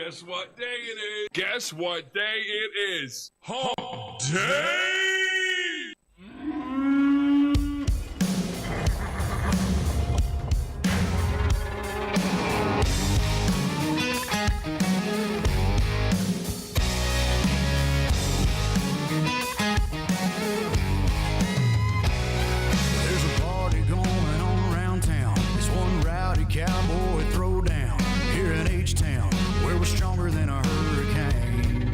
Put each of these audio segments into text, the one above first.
Guess what day it is? Guess what day it is? Hump Day! Cowboy throwdown here in H-Town, where we're stronger than a hurricane.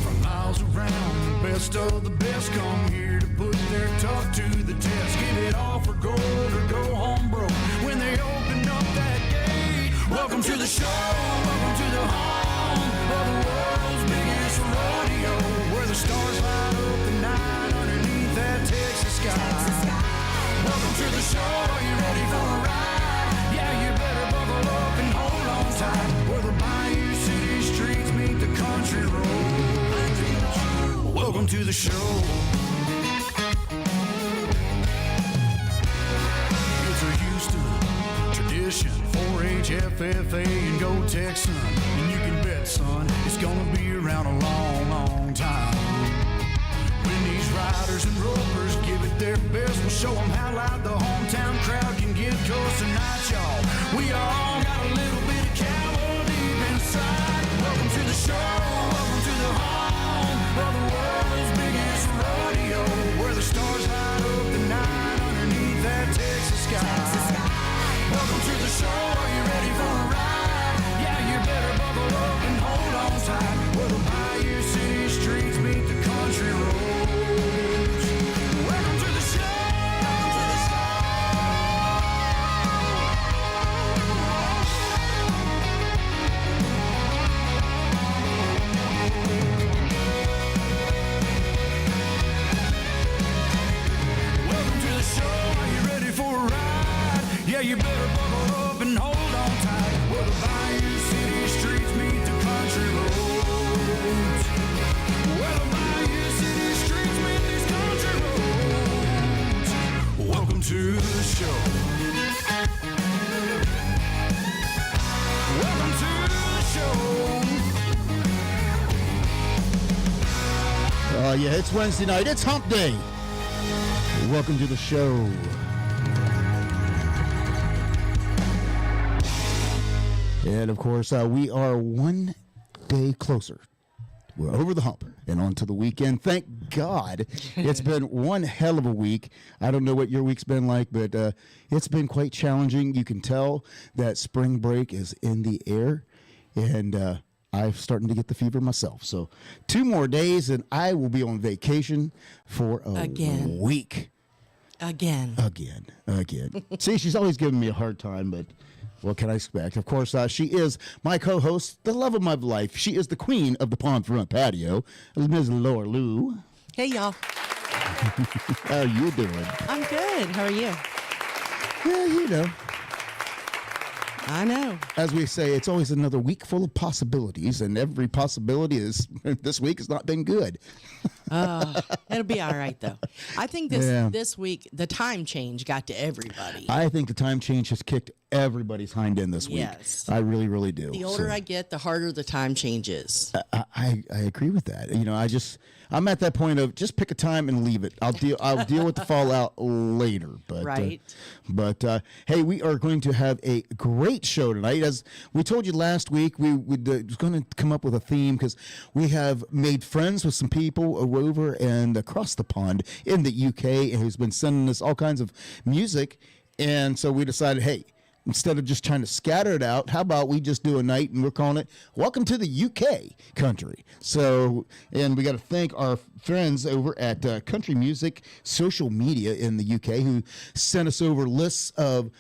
From miles around, the best of the best come here to put their tough to the test. Give it all for gold or go home broke when they open up that gate. Welcome to the show, welcome to the home of the world's biggest rodeo, where the stars light up the night underneath that Texas sky. Welcome to the show, are you ready for a ride? Yeah, you better buckle up and hold on tight, where the Bayou City streets meet the country roads. Welcome to the show. It's a Houston tradition, 4-H, FFA, and go Texan. And you can bet, son, it's gonna be around a long, long time. When these riders and ropers give it their best, we'll show them how loud the hometown crowd can get. 'Cause tonight, y'all, we all got a little bit of cowboy deep inside. Welcome to the show, welcome to the home of the world's biggest rodeo, where the stars light up the night underneath that Texas sky. Welcome to the show, are you ready for a ride? Yeah, you better buckle up and hold on tight, where the Bayou City streets meet the country roads. Welcome to the show. Welcome to the show. Are you ready for a ride? Yeah, you better buckle up and hold on tight, where the Bayou City streets meet the country roads. Where the Bayou City streets meet these country roads. Welcome to the show. Welcome to the show. Yeah, it's Wednesday night. It's Hump Day. Welcome to the show. And of course, we are one day closer. We're over the hump and on to the weekend. Thank God. It's been one hell of a week. I don't know what your week's been like, but it's been quite challenging. You can tell that spring break is in the air, and I'm starting to get the fever myself. So 2 more days, and I will be on vacation for a week. Again. See, she's always giving me a hard time, but what can I expect? Of course, she is my co-host, the love of my life. She is the queen of the Pond-Front Patio, Ms. Laura Lou. Hey, y'all. How are you doing? I'm good. How are you? Yeah, you know. I know. As we say, it's always another week full of possibilities, and every possibility is this week has not been good. It'll be all right, though. I think this week, the time change got to everybody. I think the time change has kicked everybody's hind end this week. Yes. I really, really do. The older I get, the harder the time changes. I agree with that. You know, I'm at that point of just pick a time and leave it. I'll deal with the fallout later. But right. Hey, we are going to have a great show tonight. As we told you last week, we was going to come up with a theme because we have made friends with some people over and across the pond in the UK who's been sending us all kinds of music. And so we decided, hey, instead of just trying to scatter it out, how about we just do a night and we're calling it Welcome to the UK Country. So, and we got to thank our friends over at Country Music Social Media in the UK who sent us over lists of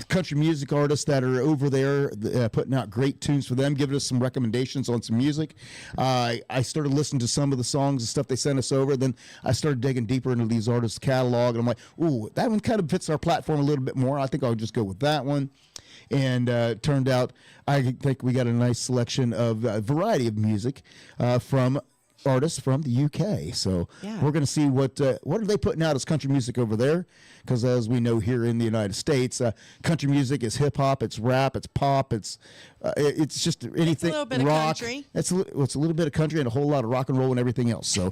country music artists that are over there putting out great tunes for them, giving us some recommendations on some music. I started listening to some of the songs and stuff they sent us over. Then I started digging deeper into these artists' catalog, and I'm like, ooh, that one kind of fits our platform a little bit more. I think I'll just go with that one. And it turned out, I think we got a nice selection of a variety of music from artists from the UK. So we're going to see what are they putting out as country music over there. Because as we know here in the United States, country music is hip hop, it's rap, it's pop, it's It's just anything. It's a little bit rock. of country. It's a little bit of country and a whole lot of rock and roll and everything else. So,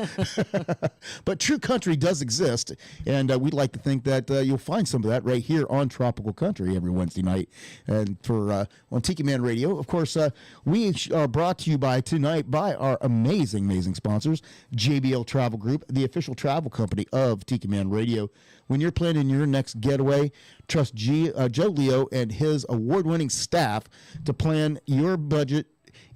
but true country does exist, and we'd like to think that you'll find some of that right here on Tropical Country every Wednesday night, and for on Tiki Man Radio. Of course, we are brought to you tonight by our amazing sponsors, JBL Travel Group, the official travel company of Tiki Man Radio. When you're planning your next getaway, trust Joe Leo and his award-winning staff to plan your budget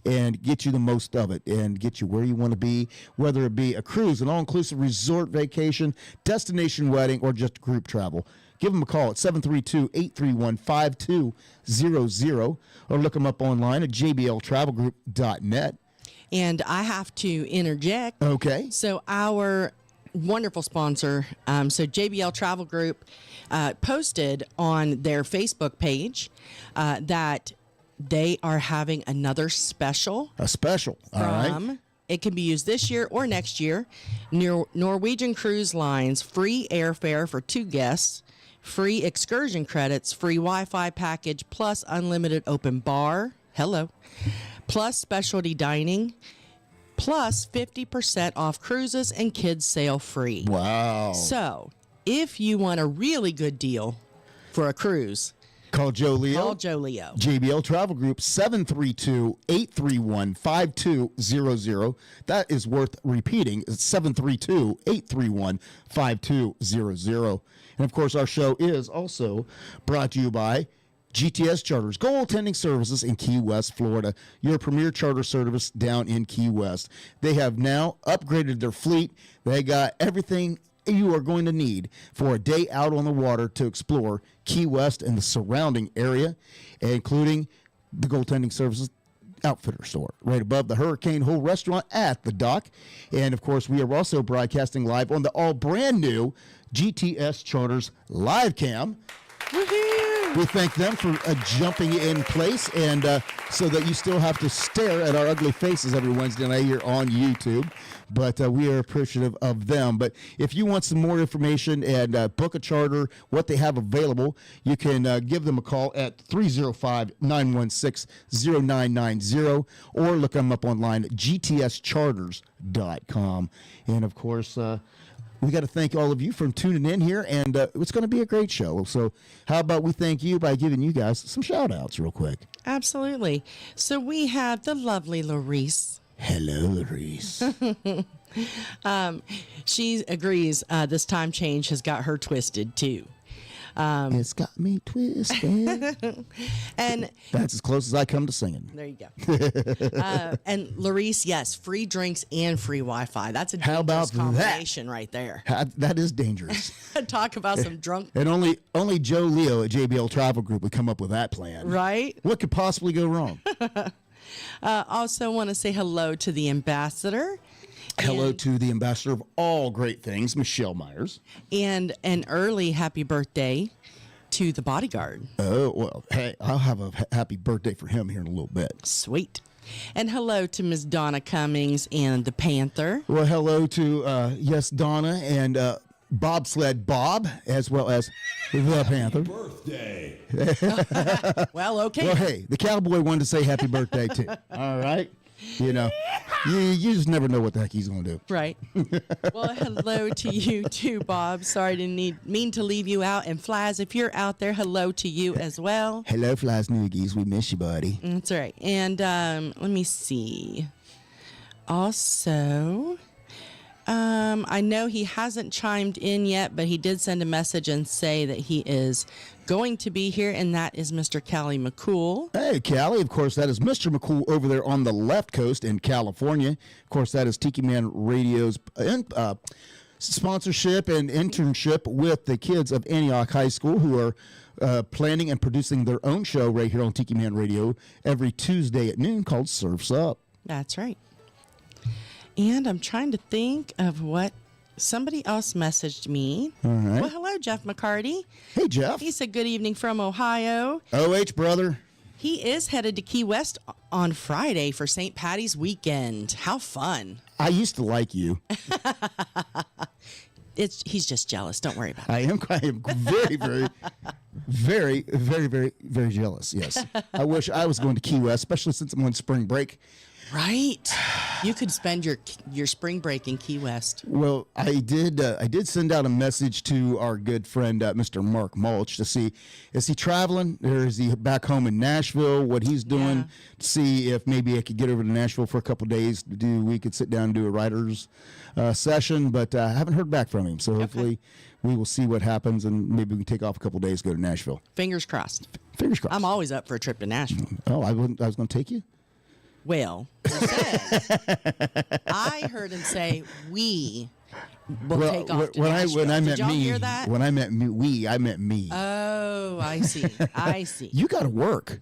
and get you the most of it and get you where you want to be, whether it be a cruise, an all-inclusive resort vacation, destination wedding, or just group travel. Give them a call at 732-831-5200 or look them up online at jbltravelgroup.net. And I have to interject. Okay. So our wonderful sponsor, so JBL Travel Group, posted on their Facebook page that they are having another special. A special. All right. It can be used this year or next year. Norwegian Cruise Lines, free airfare for 2 guests, free excursion credits, free Wi-Fi package, plus unlimited open bar. Hello. Plus specialty dining. Plus 50% off cruises and kids sail free. Wow. So, if you want a really good deal for a cruise, call Joe Leo. Call Joe Leo. JBL Travel Group, 732-831-5200. That is worth repeating. It's 732-831-5200. And, of course, our show is also brought to you by GTS Charters, goaltending services in Key West, Florida, your premier charter service down in Key West. They have now upgraded their fleet. They got everything you are going to need for a day out on the water to explore Key West and the surrounding area, including the goaltending services outfitter store right above the Hurricane Hole restaurant at the dock. And, of course, we are also broadcasting live on the all brand new GTS Charters live cam. Woohoo! We thank them for jumping in place, and so that you still have to stare at our ugly faces every Wednesday night here on YouTube. But we are appreciative of them. But if you want some more information and book a charter, what they have available, you can give them a call at 305-916-0990 or look them up online at gtscharters.com. And, of course, we got to thank all of you for tuning in here, and it's going to be a great show. So how about we thank you by giving you guys some shout-outs real quick. Absolutely. So we have the lovely Larice. Hello, Larice. She agrees this time change has got her twisted, too. It's got me twisted. And that's as close as I come to singing. There you go. And Larice, yes, free drinks and free Wi-Fi. That's a How about combination right there. That is dangerous. Talk about some drunk. And only Joe Leo at JBL Travel Group would come up with that plan. Right? What could possibly go wrong? Also want to say hello to the ambassador. Hello to the ambassador of all great things, Michelle Myers. And an early happy birthday to the bodyguard. Oh, well, hey, I'll have a happy birthday for him here in a little bit. Sweet. And hello to Miss Donna Cummings and the Panther. Well, hello to, yes, Donna and Bobsled Bob, as well as the Panther. Birthday. Well, okay. Well, hey, the cowboy wanted to say happy birthday, too. All right? You know, you just never know what the heck he's going to do. Right. Well, hello to you too, Bob. Sorry to mean to leave you out. And Flies, if you're out there, hello to you as well. Hello, Flies Noogies. We miss you, buddy. That's right. And let me see. Also, I know he hasn't chimed in yet, but he did send a message and say that he is going to be here, and that is Mr. Callie McCool. Hey, Callie. Of course, that is Mr. McCool over there on the left coast in California. Of course, that is Tiki Man Radio's sponsorship and internship with the kids of Antioch High School, who are planning and producing their own show right here on Tiki Man Radio every Tuesday at noon called Surfs Up. That's right. And I'm trying to think of what somebody else messaged me. All right. Well, hello, Jeff McCarty. Hey, Jeff. He said good evening from Ohio. OH, brother. He is headed to Key West on Friday for St. Patty's weekend. How fun. I used to like you. He's just jealous. Don't worry about it. I am very, very, Very, very, very, very jealous. Yes, I wish I was going to Key West, especially since I'm on spring break. Right. You could spend your spring break in Key West. Well, I did send out a message to our good friend Mr. Mark Mulch to see, is he traveling or is he back home in Nashville? What he's doing, to see if maybe I could get over to Nashville for a couple of days. We could sit down and do a writers session, but I haven't heard back from him. So hopefully we will see what happens, and maybe we can take off a couple of days, go to Nashville. Fingers crossed. Fingers crossed. I'm always up for a trip to Nashville. Oh, I was going to take you. Well, he said, I heard him say, we will take off to Nashville. When I Did meant y'all me, hear that? when I meant me, I meant me. Oh, I see. I see. You got to work.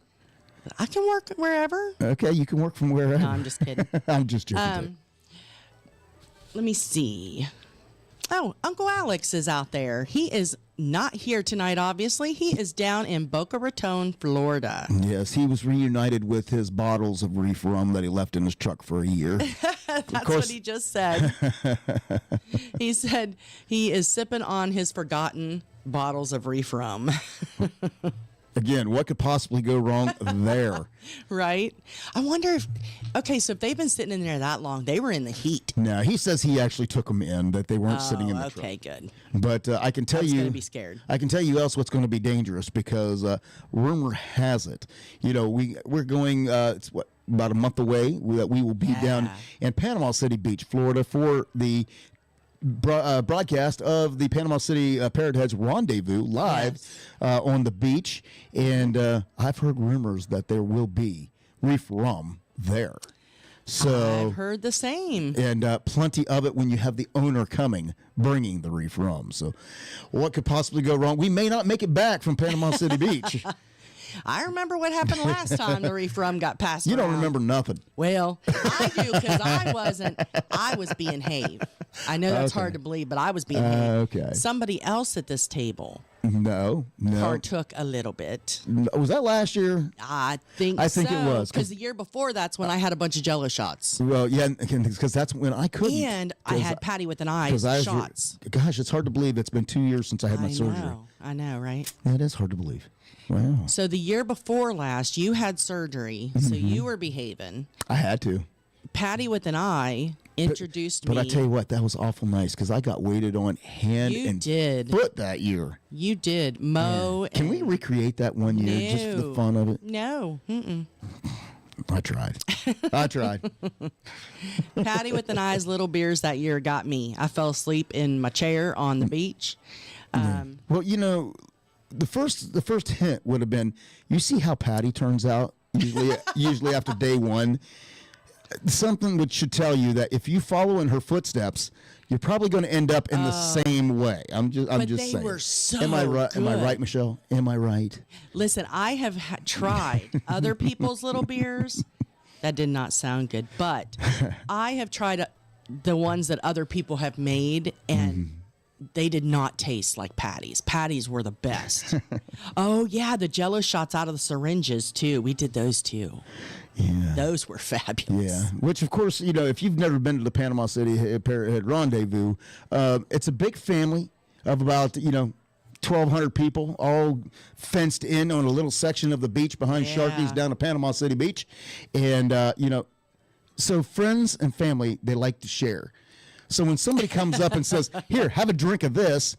I can work wherever. Okay, you can work from wherever. No, I'm just kidding. I'm just joking. Let me see. Oh, Uncle Alex is out there. He is not here tonight, obviously. He is down in Boca Raton, Florida. Yes, he was reunited with his bottles of reef rum that he left in his truck for a year. That's what he just said. He said he is sipping on his forgotten bottles of reef rum. Again, what could possibly go wrong there? Right? I wonder if, okay, so if they've been sitting in there that long, they were in the heat. No, he says he actually took them in, that they weren't sitting in the truck. Okay, good. But I can tell you, going to be scared. I can tell you else what's going to be dangerous, because rumor has it, we're going, it's about a month away that we will be down in Panama City Beach, Florida, for the broadcast of the Panama City Parrot Heads Rendezvous live on the beach, and I've heard rumors that there will be reef rum there. So I've heard the same. And plenty of it when you have the owner coming, bringing the reef rum. So what could possibly go wrong? We may not make it back from Panama City Beach. I remember what happened last time the reef rum got passed You around. don't remember nothing. Well, I do, because I was being Have. I know that's hard to believe, but I was being Have. Okay. Somebody else at this table No. partook a little bit. Was that last year? I think it was. Because the year before, that's when I had a bunch of Jello shots. Well, yeah, because that's when I couldn't. And I had Patty with an eye shots. Gosh, it's hard to believe it's been 2 years since I had my surgery. I know, right? It is hard to believe. Wow. So the year before last, you had surgery, so you were behaving. I had to. Patty with an eye introduced me. But I tell you what, that was awful nice, because I got waited on hand and foot that year. You did. Mo. Can we recreate that one year just for the fun of it? No. Mm-mm. I tried. Patty with an eye's little beers that year got me. I fell asleep in my chair on the beach. Well, the first hint would have been, you see how Patty turns out usually after day one. Something should tell you that if you follow in her footsteps, you're probably going to end up in the same way. I'm just saying. But they were so Am I right? good. Am I right, Michelle? Am I right? Listen, I have tried other people's little beers. That did not sound good, but I have tried the ones that other people have made, and they did not taste like Patty's. Patty's were the best. Oh, yeah, the Jello shots out of the syringes, too. We did those, too. Yeah. Those were fabulous. Yeah, which, of course, if you've never been to the Panama City Parrot Head Rendezvous, it's a big family of about, 1,200 people, all fenced in on a little section of the beach behind Sharky's down at Panama City Beach. And, so friends and family, they like to share. So when somebody comes up and says, here, have a drink of this,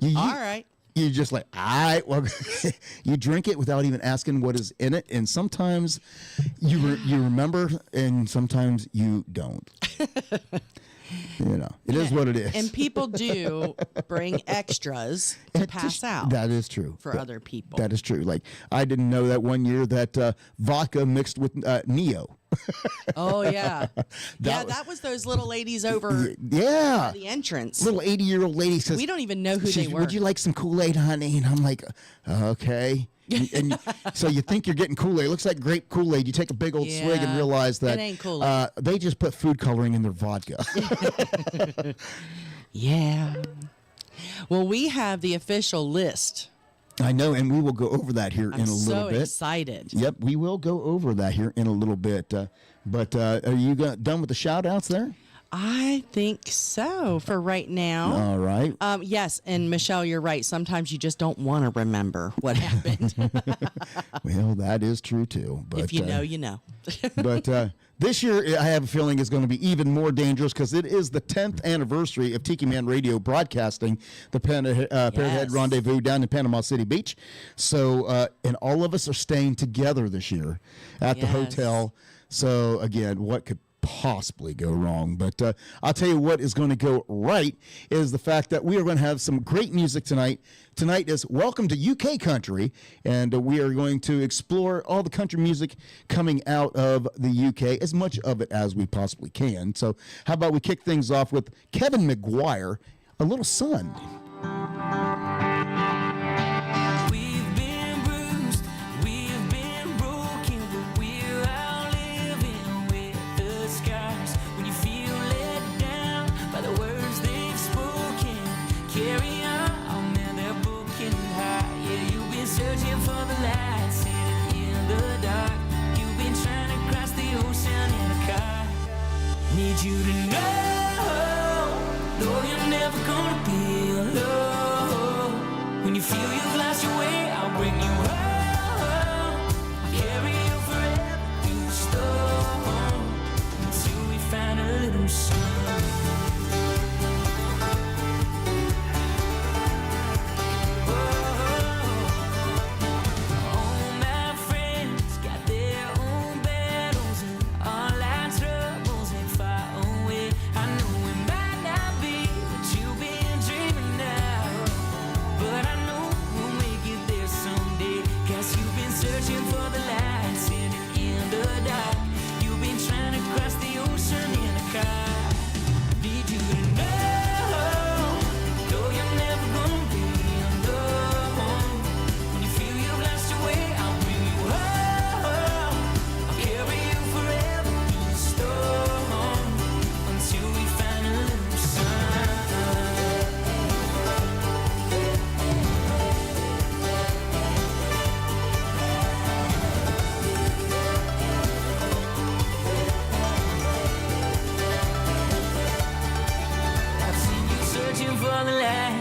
all right. You're just like, all right, well, you drink it without even asking what is in it. And sometimes you remember, and sometimes you don't. It is what it is. And people do bring extras to pass out. That is true. For other people. That is true. Like, I didn't know that one year that vodka mixed with Neo. Oh, yeah. That was those little ladies over the entrance. Little 80-year-old lady says, we don't even know who they were. Would you like some Kool-Aid, honey? And I'm like, okay. And so you think you're getting Kool-Aid. It looks like grape Kool-Aid. You take a big old swig and realize that it ain't Kool-Aid. They just put food coloring in their vodka. Yeah. Well, we have the official list. I know, and we will go over that here in a little bit. I'm so excited. Yep, we will go over that here in a little bit. But are you done with the shout-outs there? I think so for right now. All right. Yes, and Michelle, you're right. Sometimes you just don't want to remember what happened. Well, that is true too. But If you know, you know. but this year, I have a feeling is going to be even more dangerous because it is the 10th anniversary of Tiki Man Radio broadcasting the Parrothead Rendezvous down in Panama City Beach. So, and all of us are staying together this year at the hotel. So, again, what could possibly go wrong? But I'll tell you what is going to go right is the fact that we are going to have some great music tonight. Tonight is Welcome to UK Country, and we are going to explore all the country music coming out of the UK, as much of it as we possibly can. So how about we kick things off with Kevin McGuire, A Little Sun. Need you to know, though you're never gonna be alone. When you feel you've lost your way, I'll bring you home. I'll carry you forever through the storm until we find a little sun.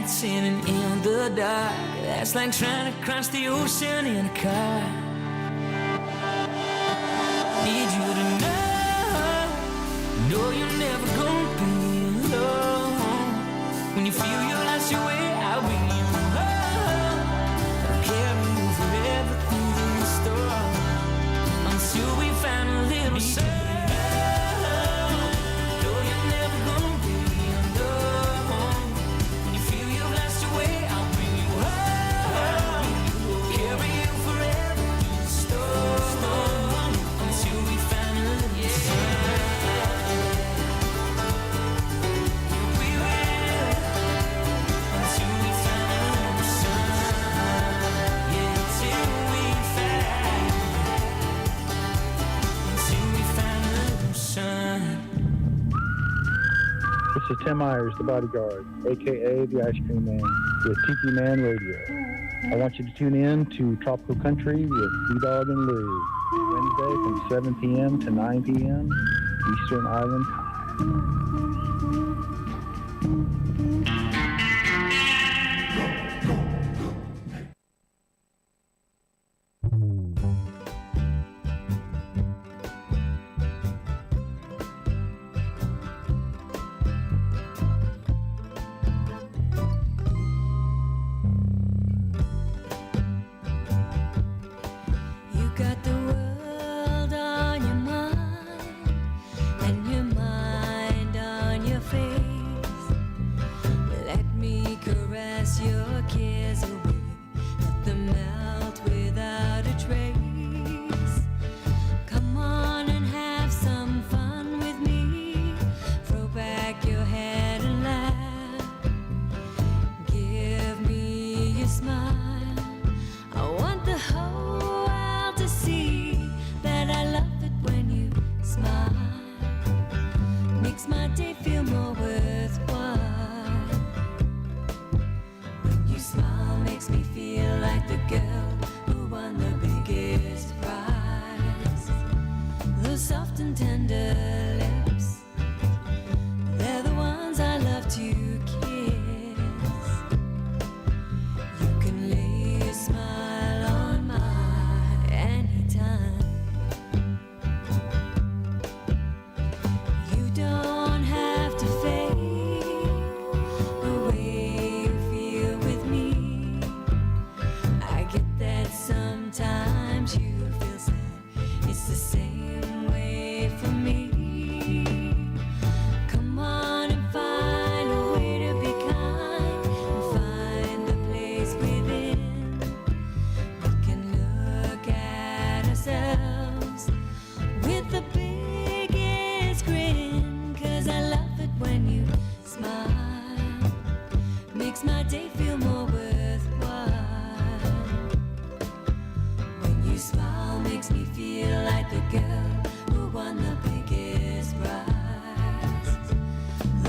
Sitting in the dark, that's like trying to cross the ocean in a car. Need you to know you're never gonna be alone. When you feel you lost your way, I'll bring you home. I'll carry you forever through the storm until we find a little sun. This is Tim Myers, the bodyguard, a.k.a. the Ice Cream Man, with Tiki Man Radio. I want you to tune in to Tropical Country with B-Dawg and Lou, Wednesday from 7 p.m. to 9 p.m. Eastern Island Time.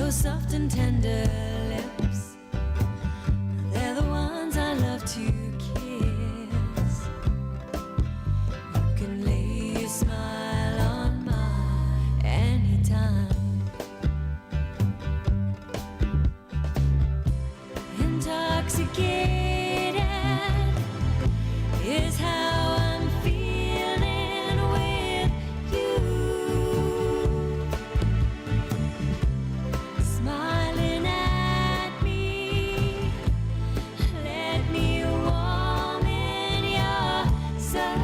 Those soft and tender lips, they're the ones I love to kiss. You can lay a smile on mine anytime. Intoxicated is how I'm feeling with you. Smiling at me, let me warm in your sun.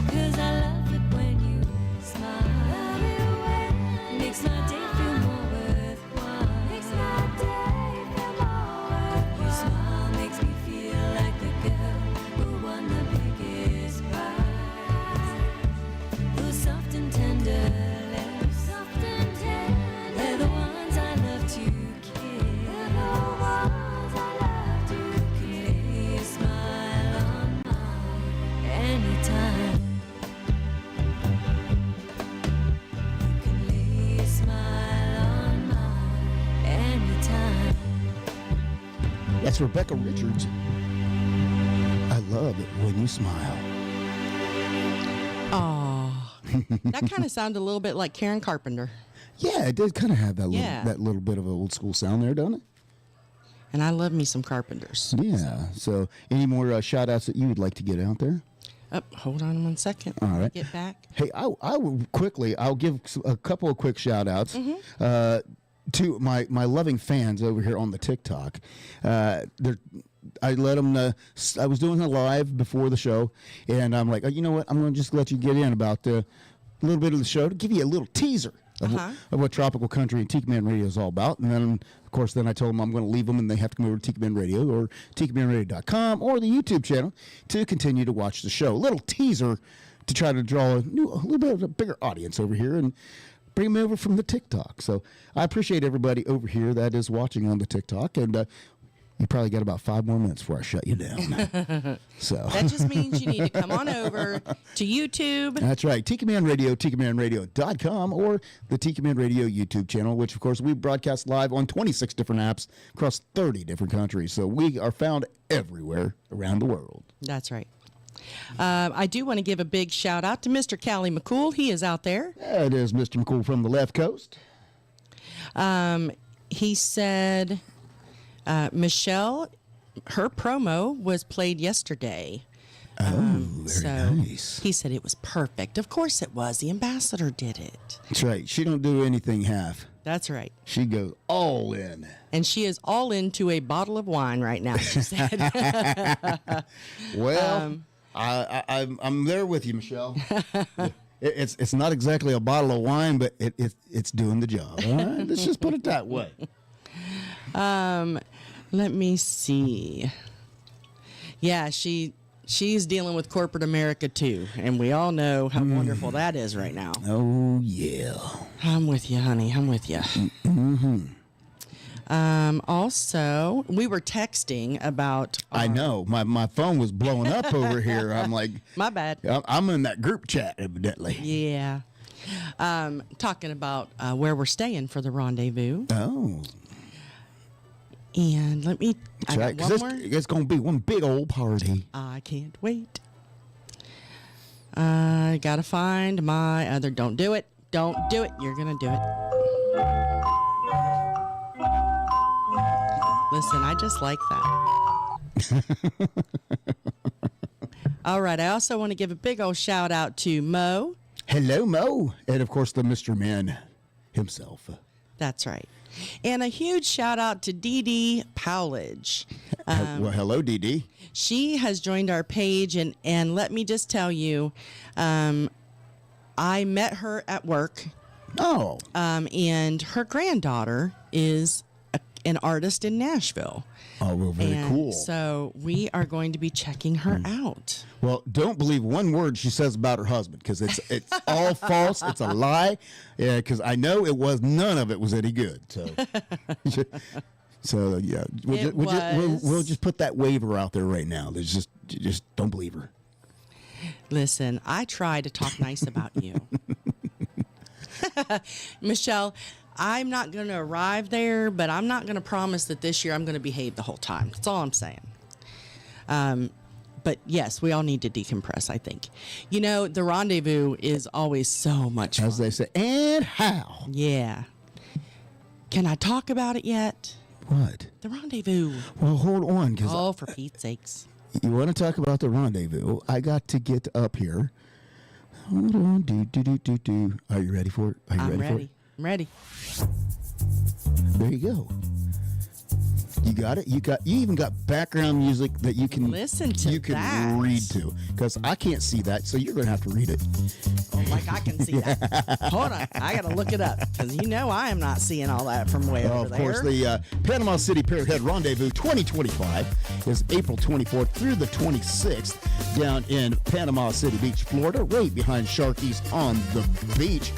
'Cause I love it when you smile. Makes my day feel more worthwhile. Makes my day feel more worthwhile. Your smile makes me feel like the girl who won the biggest prize. Those soft and tender lips, soft and tender, they're the ones I love to kiss. They're the ones I love to kiss. Lay a smile on mine anytime. You can lay a smile on mine anytime. That's Rebecca Richards. I love it when you smile. Oh, that kind of sounded a little bit like Karen Carpenter. Yeah, it did kind of have that Yeah. that little bit of an old school sound there, don't it? And I love me some Carpenters. Yeah. So, any more shout outs that you would like to get out there? Hold on 1 second. All right. Get back. Hey, I will quickly, I'll give a couple of quick shout outs to my loving fans over here on the TikTok. I let them, I was doing a live before the show, and I'm like, oh, you know what? I'm going to just let you get in about a little bit of the show to give you a little teaser of what Tropical Country and Tiki Man Radio is all about. And then, of course, I told them I'm going to leave them and they have to come over to Tiki Man Radio or TikiManRadio.com or the YouTube channel to continue to watch the show. A little teaser to try to draw a little bit of a bigger audience over here and bring them over from the TikTok. So I appreciate everybody over here that is watching on the TikTok. And you probably got about 5 more minutes before I shut you down. So That just means you need to come on over to YouTube. that's right. Tiki Man Radio, TikiManRadio.com, or the Tiki Man Radio YouTube channel, which, of course, we broadcast live on 26 different apps across 30 different countries. So we are found everywhere around the world. That's right. I do want to give a big shout out to Mr. Callie McCool. He is out there. That is Mr. McCool from the left coast. He said, Michelle, her promo was played yesterday. Very nice. He said it was perfect. Of course it was. The ambassador did it. That's right. She don't do anything half. That's right. She goes all in. And she is all into a bottle of wine right now, she said. Well, I'm there with you, Michelle. It's not exactly a bottle of wine, but it's doing the job. All right? Let's just put it that way. Let me see. Yeah, she's dealing with corporate America too, and we all know how wonderful that is right now. Oh yeah. I'm with you, honey. I'm with you. Also, we were texting about. I know my phone was blowing up over here. I'm like, My bad. I'm in that group chat evidently. Yeah. Talking about where we're staying for the rendezvous. Oh. And let me. That's right. I got one more. It's going to be one big old party. I can't wait. I gotta find my other. Don't do it. Don't do it. You're gonna do it. Listen, I just like that. All right. I also want to give a big old shout out to Mo. Hello, Mo. And of course, the Mr. Man himself. That's right. And a huge shout out to Dee Dee Powledge. Well, hello, Dee Dee. She has joined our page, and let me just tell you, I met her at work, Oh. and her granddaughter is an artist in Nashville. Oh, well, very And cool. So we are going to be checking her out. Well, don't believe one word she says about her husband, because it's all false. It's a lie. Yeah, because I know none of it was any good. So, yeah, we'll just put that waiver out there right now. There's just don't believe her. Listen, I try to talk nice about you. Michelle, I'm not going to arrive there, but I'm not going to promise that this year I'm going to behave the whole time. That's all I'm saying. But yes, we all need to decompress, I think. You know, the rendezvous is always so much fun. As they say, and how? Yeah. Can I talk about it yet? What? The rendezvous. Well, hold on. Oh, for Pete's sakes. You want to talk about the rendezvous? I got to get up here. Hold on. Do. Are you ready for it? Are you I'm ready for ready. it? I'm ready. There you go. You got it. You even got background music that you can Listen to. You can that. read to, because I can't see that, so you're going to have to read it. Oh, like I can see that. Hold on. I got to look it up, because you know I am not seeing all that from way over Of there. course, the Panama City Parrot Head Rendezvous 2025 is April 24th through the 26th down in Panama City Beach, Florida, right behind Sharky's on the beach.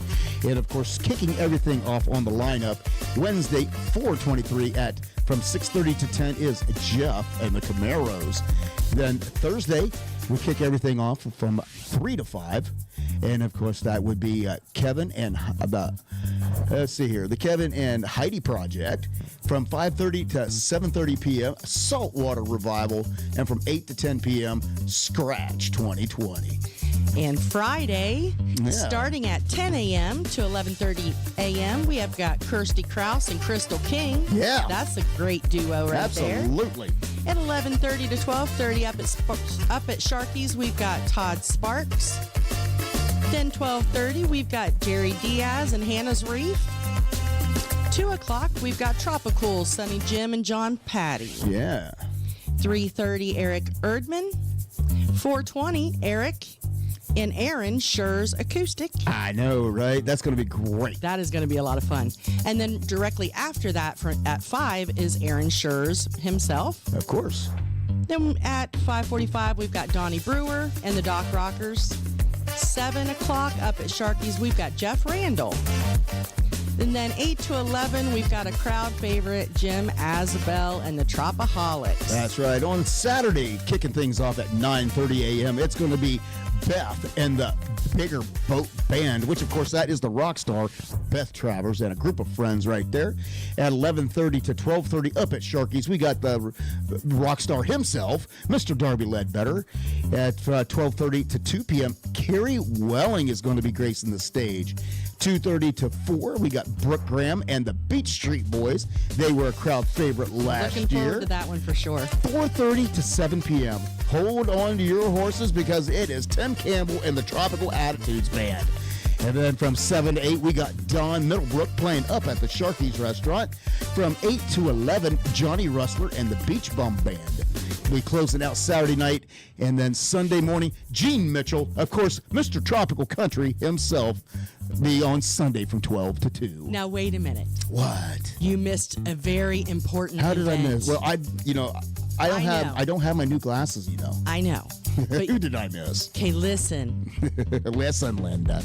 And, of course, kicking everything off on the lineup Wednesday, 4/23 from 6:30 to 10 is Jeff and the Camaros. Then Thursday, we kick everything off from 3 to 5. And, of course, that would be Kevin and let's see here, the Kevin and Heidi Project from 5:30 to 7:30 p.m. Saltwater Revival, and from 8 to 10 p.m. Scratch 2020. And Friday, starting at 10 a.m. to 11:30 a.m., we have got Kirsty Krause and Crystal King. Yeah. That's a great duo right there. Absolutely. At 11:30 to 12:30 up at Sharky's, we've got Todd Sparks. Then 12:30, we've got Jerry Diaz and Hannah's Reef. 2 o'clock, we've got Tropical, Sunny Jim and John Patty. Yeah. 3:30, Eric Erdman. 4:20, Eric and Aaron Schur's Acoustic. I know, right? That's going to be great. That is going to be a lot of fun. And then directly after that, at 5, is Aaron Schur's himself. Of course. Then at 5:45, we've got Donnie Brewer and the Dock Rockers. 7 o'clock up at Sharky's, we've got Jeff Randall. And then 8 to 11, we've got a crowd favorite, Jim Azabel and the Tropaholics. That's right. On Saturday, kicking things off at 9:30 a.m., it's going to be Beth and the Bigger Boat Band, which, of course, that is the rock star Beth Travers and a group of friends right there. At 11:30 to 12:30 up at Sharky's, we got the rock star himself, Mr. Darby Ledbetter. At 12:30 to 2 p.m., Carrie Welling is going to be gracing the stage. 2:30 to 4, we got Brooke Graham and the Beach Street Boys. They were a crowd favorite last year. Looking forward to that one for sure. 4:30 to 7 p.m. Hold on to your horses, because it is Tim Campbell and the Tropical Attitudes Band. And then from 7 to 8, we got Don Middlebrook playing up at the Sharky's Restaurant. From 8 to 11, Johnny Rustler and the Beach Bum Band. We closing out Saturday night, and then Sunday morning, Gene Mitchell, of course, Mr. Tropical Country himself, be on Sunday from 12 to 2. Now, wait a minute. What? You missed a very important How did event. I miss? Well, I don't have my new glasses, you know. I know. But, Who did I miss? okay, listen. Listen, Linda.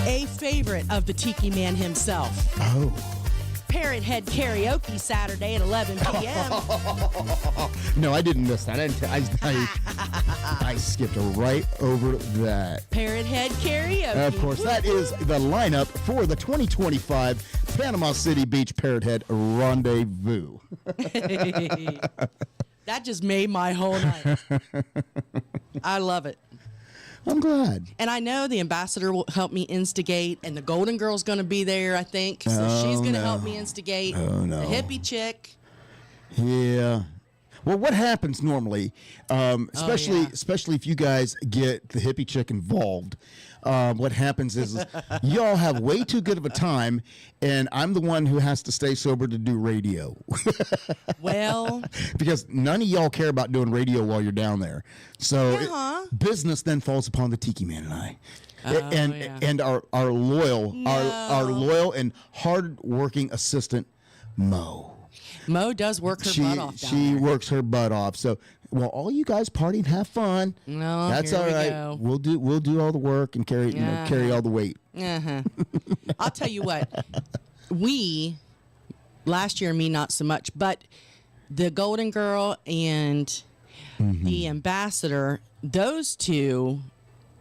A favorite of the Tiki Man himself. Oh. Parrot Head Karaoke Saturday at 11 p.m. No, I didn't miss that. I skipped right over that. Parrot Head Karaoke. Of course, that is the lineup for the 2025 Panama City Beach Parrot Head Rendezvous. That just made my whole night. I love it. I'm glad. And I know the ambassador will help me instigate, and the Golden Girl's going to be there, I think. So she's going to help me instigate. Oh, no. The hippie chick. Yeah. Well, what happens normally, especially if you guys get the hippie chick involved, what happens is y'all have way too good of a time, and I'm the one who has to stay sober to do radio. Well, because none of y'all care about doing radio while you're down there. So business then falls upon the Tiki Man and I. And our loyal and hard-working assistant, Mo. Mo does work her butt off down She there. works her butt off. So, well, all you guys party and have fun. No, that's here all we right. go. We'll do all the work and carry all the weight. I'll tell you what. Last year, me not so much, but the Golden Girl and the ambassador those two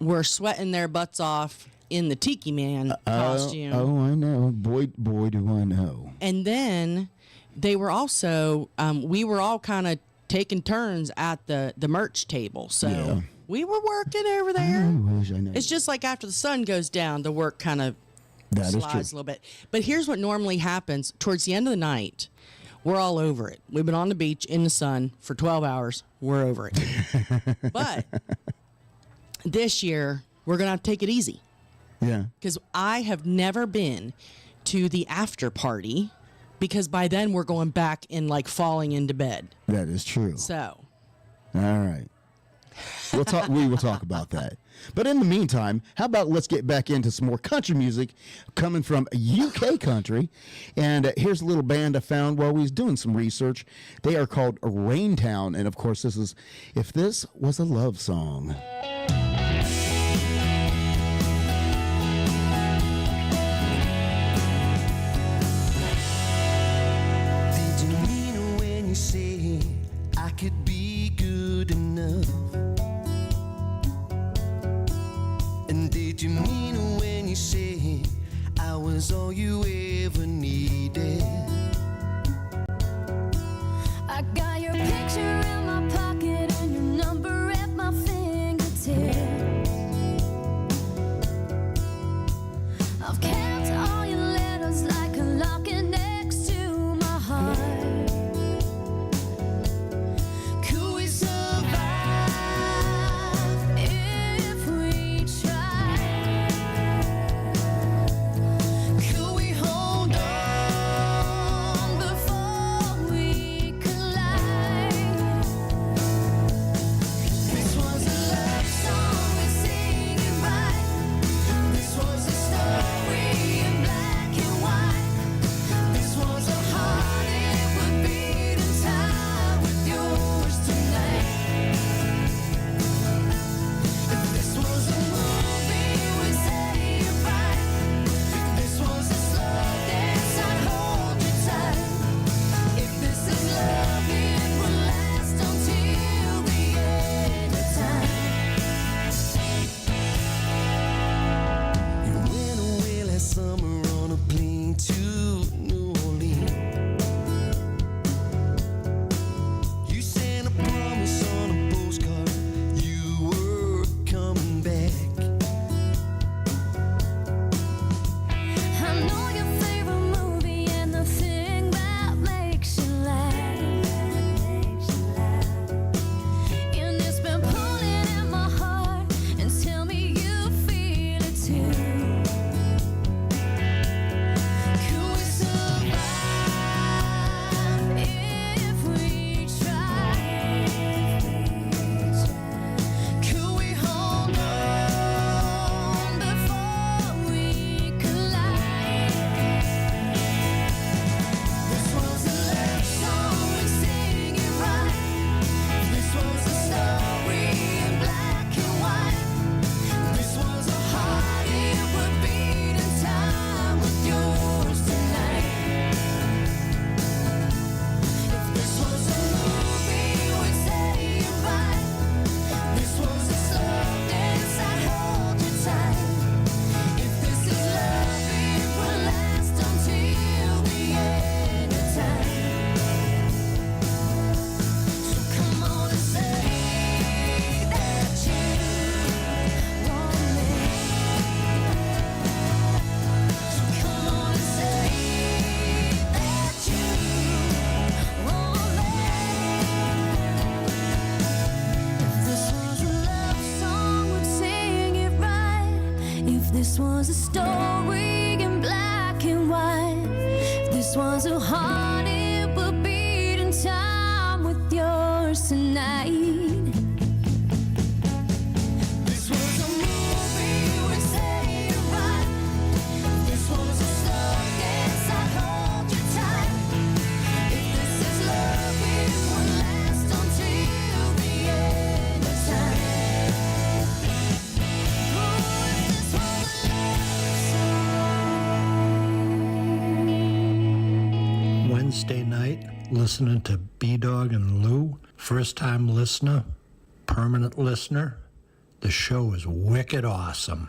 were sweating their butts off in the Tiki Man costume. Oh, I know. Boy, do I know. And then they were also, we were all kind of taking turns at the merch table. So Yeah. we were working over there. I wish I know. It's just like after the sun goes down, the work kind of That is true. slides a little bit. But here's what normally happens. Towards the end of the night, we're all over it. We've been on the beach in the sun for 12 hours. We're over it. But this year, we're going to have to take it easy. Yeah. Because I have never been to the after party, because by then we're going back and like falling into bed. That is true. So, All right. We will talk about that. But in the meantime, how about let's get back into some more country music coming from UK country. And here's a little band I found while we was doing some research. They are called Raintown. And of course, this is If This Was a Love Song. Did you mean it when you say I could be good enough? And did you mean it when you say I was all you ever needed? I got your picture in my pocket and your number at my fingertips. I've kept all your letters like a locket next to my heart. Could we survive if we tried? Could we hold on before we collide? This was a love song, we sing it right. This was a story in black and white. This was a heart it would beat in time with yours tonight. If this was a movie, we'd say it right. If this was a slow dance, I'd hold you tight. If this is love, it will last until the end of time. You went away last summer on a plane to New Orleans. You sent a promise on a postcard you were coming back. I know your favorite movie and the thing that makes you laugh. And it's been pulling at my heart, and tell me you feel it too. Could we survive if we tried? Could we hold on before we collide? This was a love song, we sing it right. This was a story in black and white. This was a heart it would beat in time with yours tonight. If this was a movie, we'd say it right. This was a slow dance, I'd hold you tight. If this is love, it will last until the end of time. So come on and say that you want me. So come on and say that you want me. If this was a love song, we'd sing it right. If this was a story in black and white, if this was a heart, it would beat in time with yours tonight. This was a movie, we'd say it right. This was a slow dance, I'd hold you tight. If this is love, it will last until the end of time. Oh, if this was a love song. Wednesday night, listening to B-Dawg and Lou. First time listener, permanent listener, the show is wicked awesome.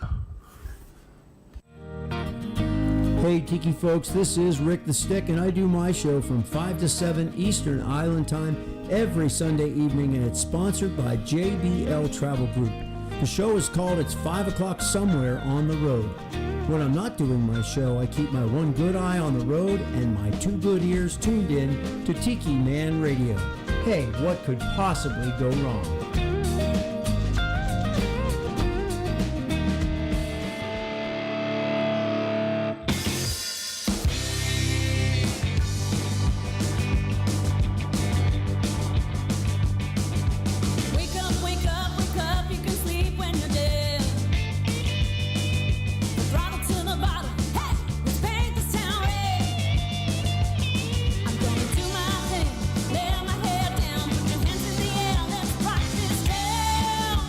Hey Tiki folks, this is Rick the Stick, and I do my show from 5 to 7 Eastern Island Time every Sunday evening, and it's sponsored by JBL Travel Group. The show is called It's 5 O'Clock Somewhere on the Road. When I'm not doing my show, I keep my one good eye on the road and my two good ears tuned in to Tiki Man Radio. Hey, what could possibly go wrong? Wake up, you can sleep when you're dead. Throttle to the bottom, hey, let's paint this town red. I'm gonna do my thing, lay my head down, put your hands in the air, let's rock this town.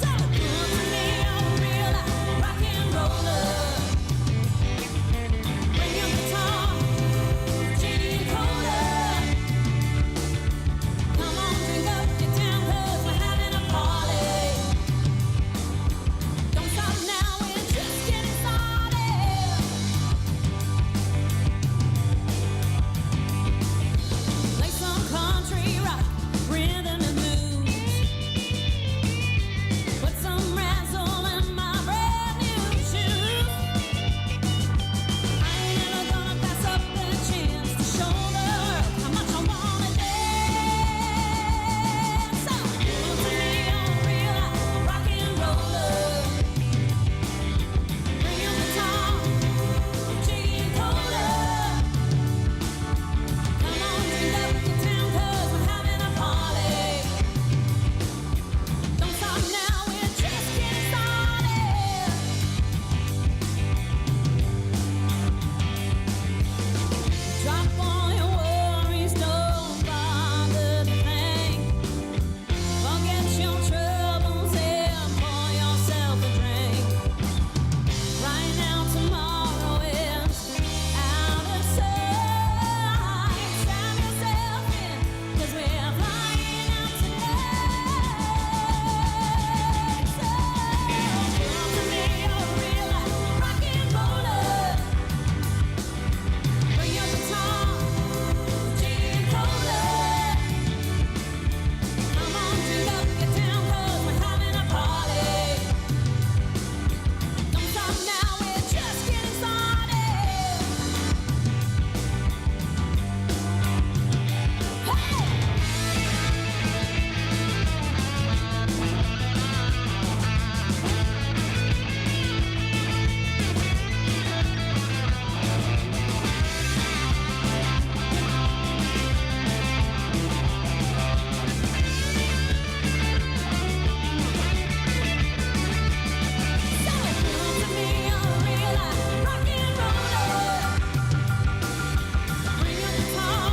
So good to me, I'm a real life rock and roller. Bring your guitar, Genie and Cola. Come on, drink up your town, 'cause we're having a party. Don't stop now, we're just getting started. Play some country rock, rhythm and blues. Put some razzle in my brand new shoes. I ain't never gonna pass up the chance to show the world how much I wanna dance. So good to me, I'm a real life rock and roller. Bring your guitar, Genie and Cola. Come on, drink up your town, 'cause we're having a party. Don't stop now, we're just getting started. Drop all your worries, don't bother to think. Forget your troubles and pour yourself a drink. Right now, tomorrow is out of sight. Strap yourself in, 'cause we're flying out tonight. So good to me, you're a real life rock and roller. Bring your guitar, Genie and Cola. Come on, drink up your town, 'cause we're having a party. Don't stop now, we're just getting started. Hey! So good to me, you're a real life rock and roller. Bring your guitar,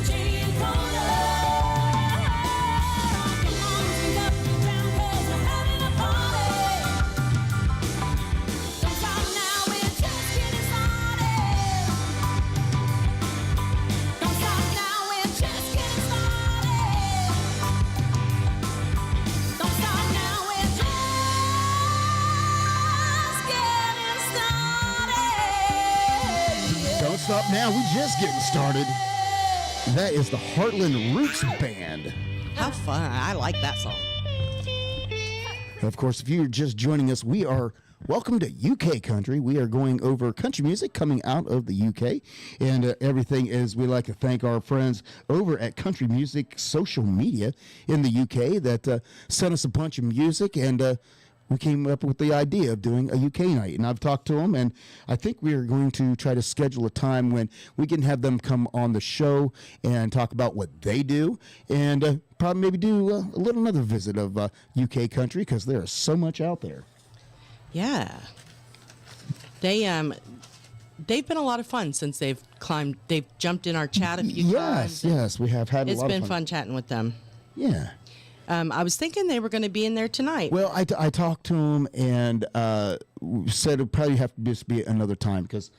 Genie and Cola. Come on, drink up your town, 'cause we're having a party. Don't stop now, we're just getting started. Don't stop now, we're just getting started. Don't stop now, we're just getting started. Don't stop now. We just getting started. That is the Heartland Roots Band. How fun. I like that song. Of course, if you're just joining us, we are welcome to UK Country. We are going over country music coming out of the UK, and everything is. We like to thank our friends over at Country Music Social Media in the UK that sent us a bunch of music, and we came up with the idea of doing a UK night. And I've talked to them, and I think we are going to try to schedule a time when we can have them come on the show and talk about what they do, and probably maybe do a little another visit of UK Country, because there is so much out there. Yeah. They've been a lot of fun since they've jumped in our chat a few times. Yes, we have had a lot of fun. It's been fun chatting with them. Yeah. I was thinking they were going to be in there tonight. Well, I talked to them and said it'd probably have to just be another time, because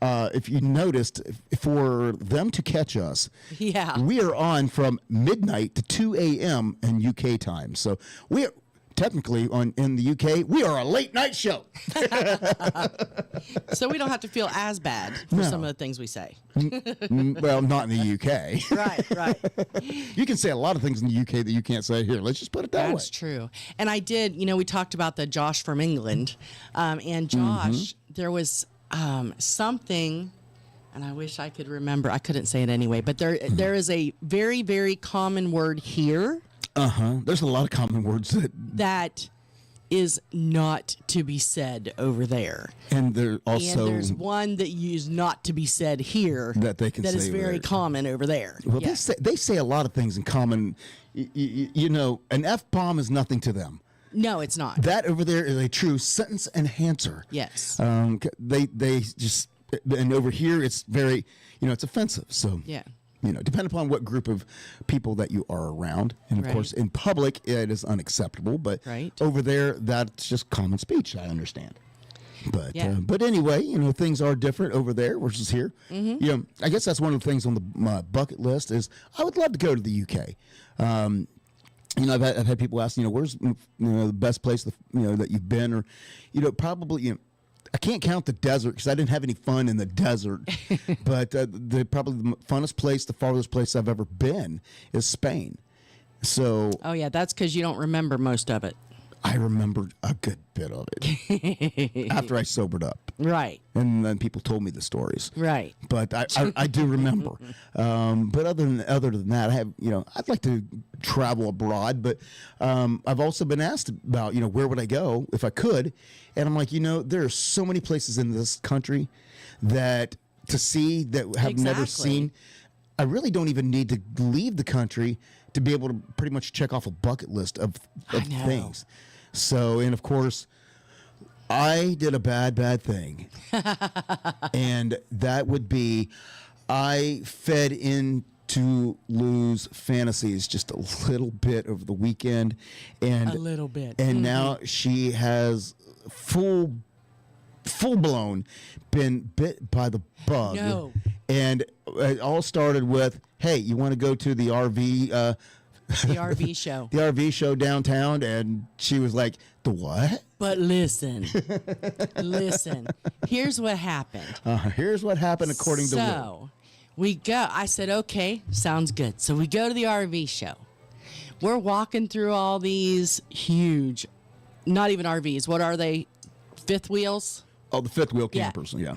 if you noticed, for them to catch us, Yeah. we are on from midnight to 2 a.m. in UK time. So we are technically in the UK. We are a late night show. So we don't have to feel as bad for No. some of the things we say. Well, not in the UK. Right. You can say a lot of things in the UK that you can't say here. Let's just put it that way. That's true. And I did, we talked about the Josh from England. And Josh, there was something, and I wish I could remember. I couldn't say it anyway, but there is a very, very common word here. There's a lot of common words that is not to be said over there. and there also And there's one that is not to be said here That they can that is say very there. common over there. Well, Yeah. they say a lot of things in common. An F-bomb is nothing to them. No, it's not. That over there is a true sentence enhancer. Yes. They just, and over here it's very, it's offensive. So Yeah. depending upon what group of people that you are around, and of Right. course in public it is unacceptable. But Right. over there, that's just common speech. I understand. But Yeah. but anyway, things are different over there versus here. Mm-hmm. I guess that's one of the things on my bucket list is I would love to go to the UK. I've had people ask, where's the best place that you've been, or probably I can't count the desert because I didn't have any fun in the desert, but probably the funnest place, the farthest place I've ever been is Spain. So Oh, yeah. That's because you don't remember most of it. I remembered a good bit of it after I sobered up. Right. And then people told me the stories. Right. But I do remember. But other than that, I have I'd like to travel abroad. But I've also been asked about where would I go if I could, and I'm like there are so many places in this country that to see that have never Exactly. seen. I really don't even need to leave the country to be able to pretty much check off a bucket list of I know. things. So, and of course, I did a bad thing. And that would be I fed into Lou's fantasies just a little bit over the weekend. And A little bit. And now she has full blown been bit by the bug. No. And it all started with, hey, you want to go to the RV The RV show. the RV show downtown? And she was like, the what? But listen, here's what happened. Here's what happened according to Lou. So we go. I said, okay, sounds good. So we go to the RV show. We're walking through all these huge, not even RVs. What are they? Fifth wheels? Oh, the fifth wheel Yeah. campers. Yeah.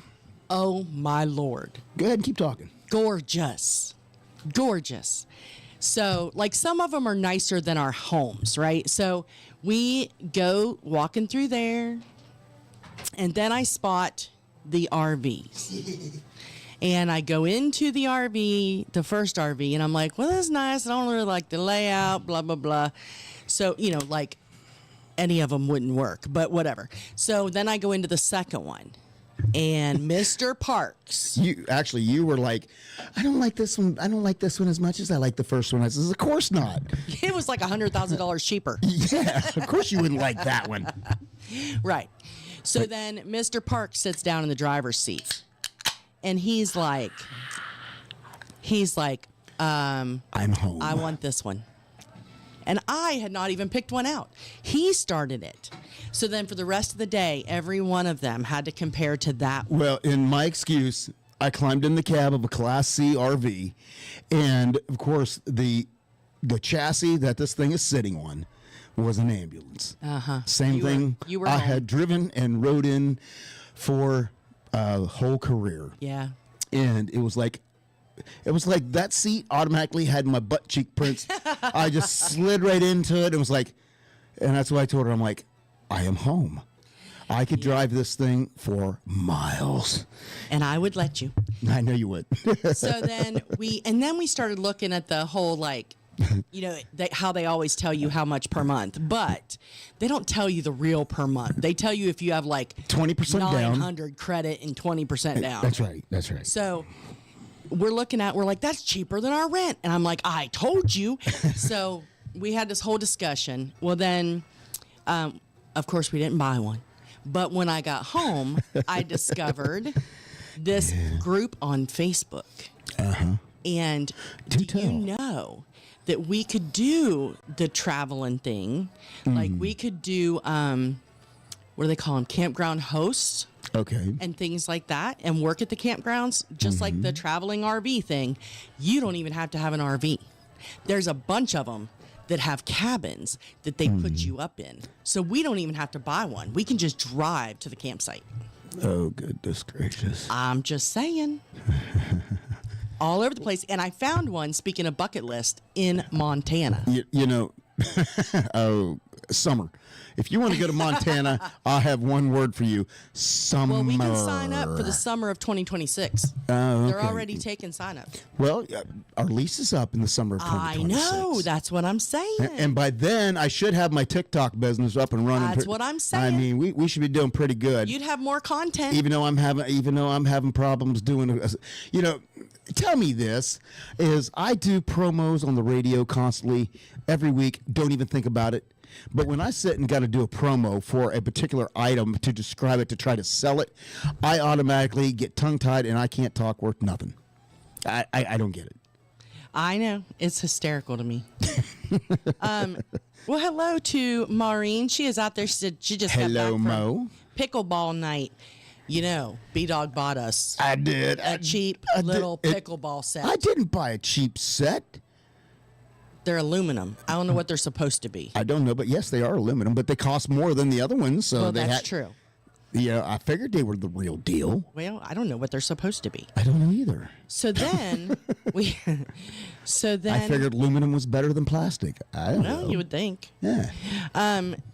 Oh, my Lord. Go ahead and keep talking. Gorgeous. So, like, some of them are nicer than our homes, right? So we go walking through there, and then I spot the RVs. And I go into the RV, the first RV, and I'm like, well, that's nice. I don't really like the layout, blah, blah, blah. So, like, any of them wouldn't work, but whatever. So then I go into the second one, and Mr. Parks. You were like, I don't like this one. I don't like this one as much as I like the first one. I says, of course not. It was like $100,000 cheaper. Yeah, of course you wouldn't like that one. Right. So then Mr. Parks sits down in the driver's seat, and he's like, I'm home. I want this one. And I had not even picked one out. He started it. So then for the rest of the day, every one of them had to compare to that one. Well, in my excuse, I climbed in the cab of a Class C RV, and of course the chassis that this thing is sitting on was an ambulance. Same thing. you were I home. had driven and rode in for a whole career, Yeah. and it was like that seat automatically had my butt cheek prints. I just slid right into it. It was like, and that's why I told her, I'm like, I am home. I could drive this thing for miles. And I would let you. I know you would. So then we started looking at the whole, like, how they always tell you how much per month, but they don't tell you the real per month. They tell you if you have like 20% down. 900 credit and 20% down. That's right. That's right. So we're like, that's cheaper than our rent. And I'm like, I told you. So we had this whole discussion. Well, then, of course, we didn't buy one. But when I got home, I discovered this group on Facebook. And do you know that we could do the traveling thing? Like we could do, what do they call them? Campground hosts. Okay. And things like that, and work at the campgrounds, just like the traveling RV thing. You don't even have to have an RV. There's a bunch of them that have cabins that they put you up in. So we don't even have to buy one. We can just drive to the campsite. Oh, goodness gracious. I'm just saying. All over the place. And I found one, speaking of bucket list, in Montana. You know, oh, summer. If you want to go to Montana, I'll have one word for you. Summer. Well, we can sign up for the summer of 2026. Oh, They're okay. already taking sign up. Well, our lease is up in the summer of 2026. I know. That's what I'm saying. And by then, I should have my TikTok business up and running. That's what I'm saying. I mean, we should be doing pretty good. You'd have more content. Even though I'm having problems doing, you know, tell me this is I do promos on the radio constantly every week. Don't even think about it. But when I sit and got to do a promo for a particular item to describe it, to try to sell it, I automatically get tongue-tied and I can't talk worth nothing. I don't get it. I know. It's hysterical to me. Well, hello to Maureen. She is out there. She said she just got Hello, back from Mo. pickleball night. You know, B-Dawg bought us I did. a cheap little pickleball set. I didn't buy a cheap set. They're aluminum. I don't know what they're supposed to be. I don't know, but yes, they are aluminum, but they cost more than the other ones. So Well, they that's true. Yeah, I figured they were the real deal. Well, I don't know what they're supposed to be. I don't know either. So then I figured aluminum was better than plastic. I don't know. Well, you would think. Yeah.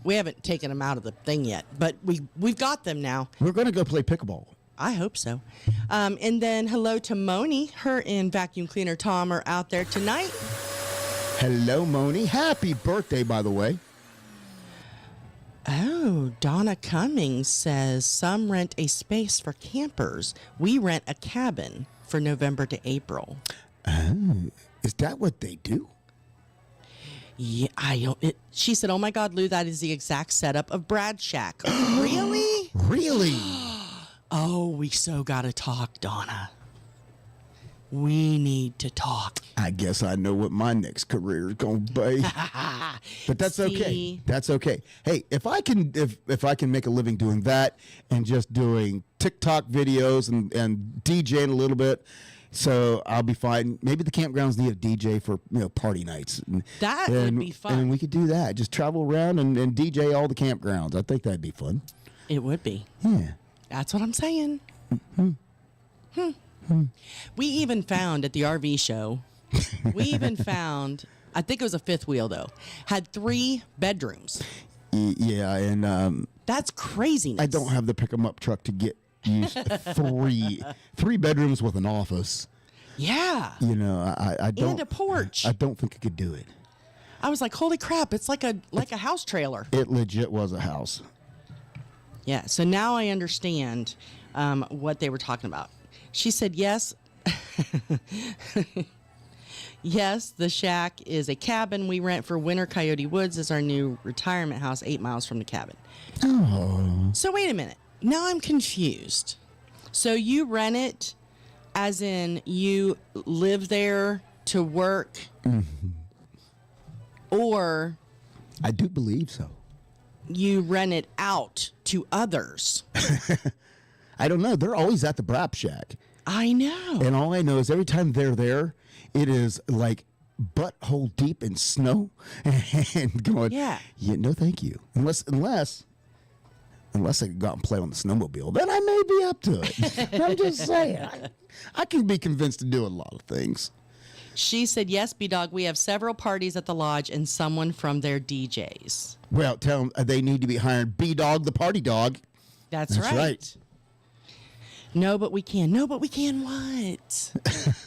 We haven't taken them out of the thing yet, but we've got them now. We're going to go play pickleball. I hope so. And then hello to Moni. Her and Vacuum Cleaner Tom are out there tonight. Hello, Moni. Happy birthday, by the way. Oh, Donna Cummings says some rent a space for campers. We rent a cabin for November to April. Oh, is that what they do? Yeah, she said, "Oh my God, Lou, that is the exact setup of Brad's shack." Really? Really? Oh, we so gotta talk, Donna. We need to talk. I guess I know what my next career is going to be. But that's okay. That's okay. Hey, if I can make a living doing that and just doing TikTok videos and DJing a little bit, so I'll be fine. Maybe the campgrounds need a DJ for party nights. That would be fun. And we could do that. Just travel around and DJ all the campgrounds. I think that'd be fun. It would be. Yeah. That's what I'm saying. We even found at the RV show, I think it was a fifth wheel though, had 3 bedrooms. Yeah, and That's craziness. I don't have the pick 'em up truck to get used 3 bedrooms with an office. Yeah. I don't. And a porch. I don't think I could do it. I was like, holy crap, it's like a house trailer. It legit was a house. Yeah, so now I understand what they were talking about. She said, yes. Yes, the shack is a cabin we rent for winter. Coyote Woods is our new retirement house 8 miles from the cabin. Oh. So wait a minute. Now I'm confused. So you rent it as in you live there to work? Or I do believe so. You rent it out to others? I don't know. They're always at the Brap Shack. I know. And all I know is every time they're there, it is like butthole deep in snow and going, Yeah. No, thank you. Unless I can go out and play on the snowmobile, then I may be up to it. I'm just saying. I can be convinced to do a lot of things. She said, yes, B-Dawg, we have several parties at the lodge and someone from their DJs. Well, tell them they need to be hiring B-Dawg, the party dog. That's right. No, but we can. No, but we can what?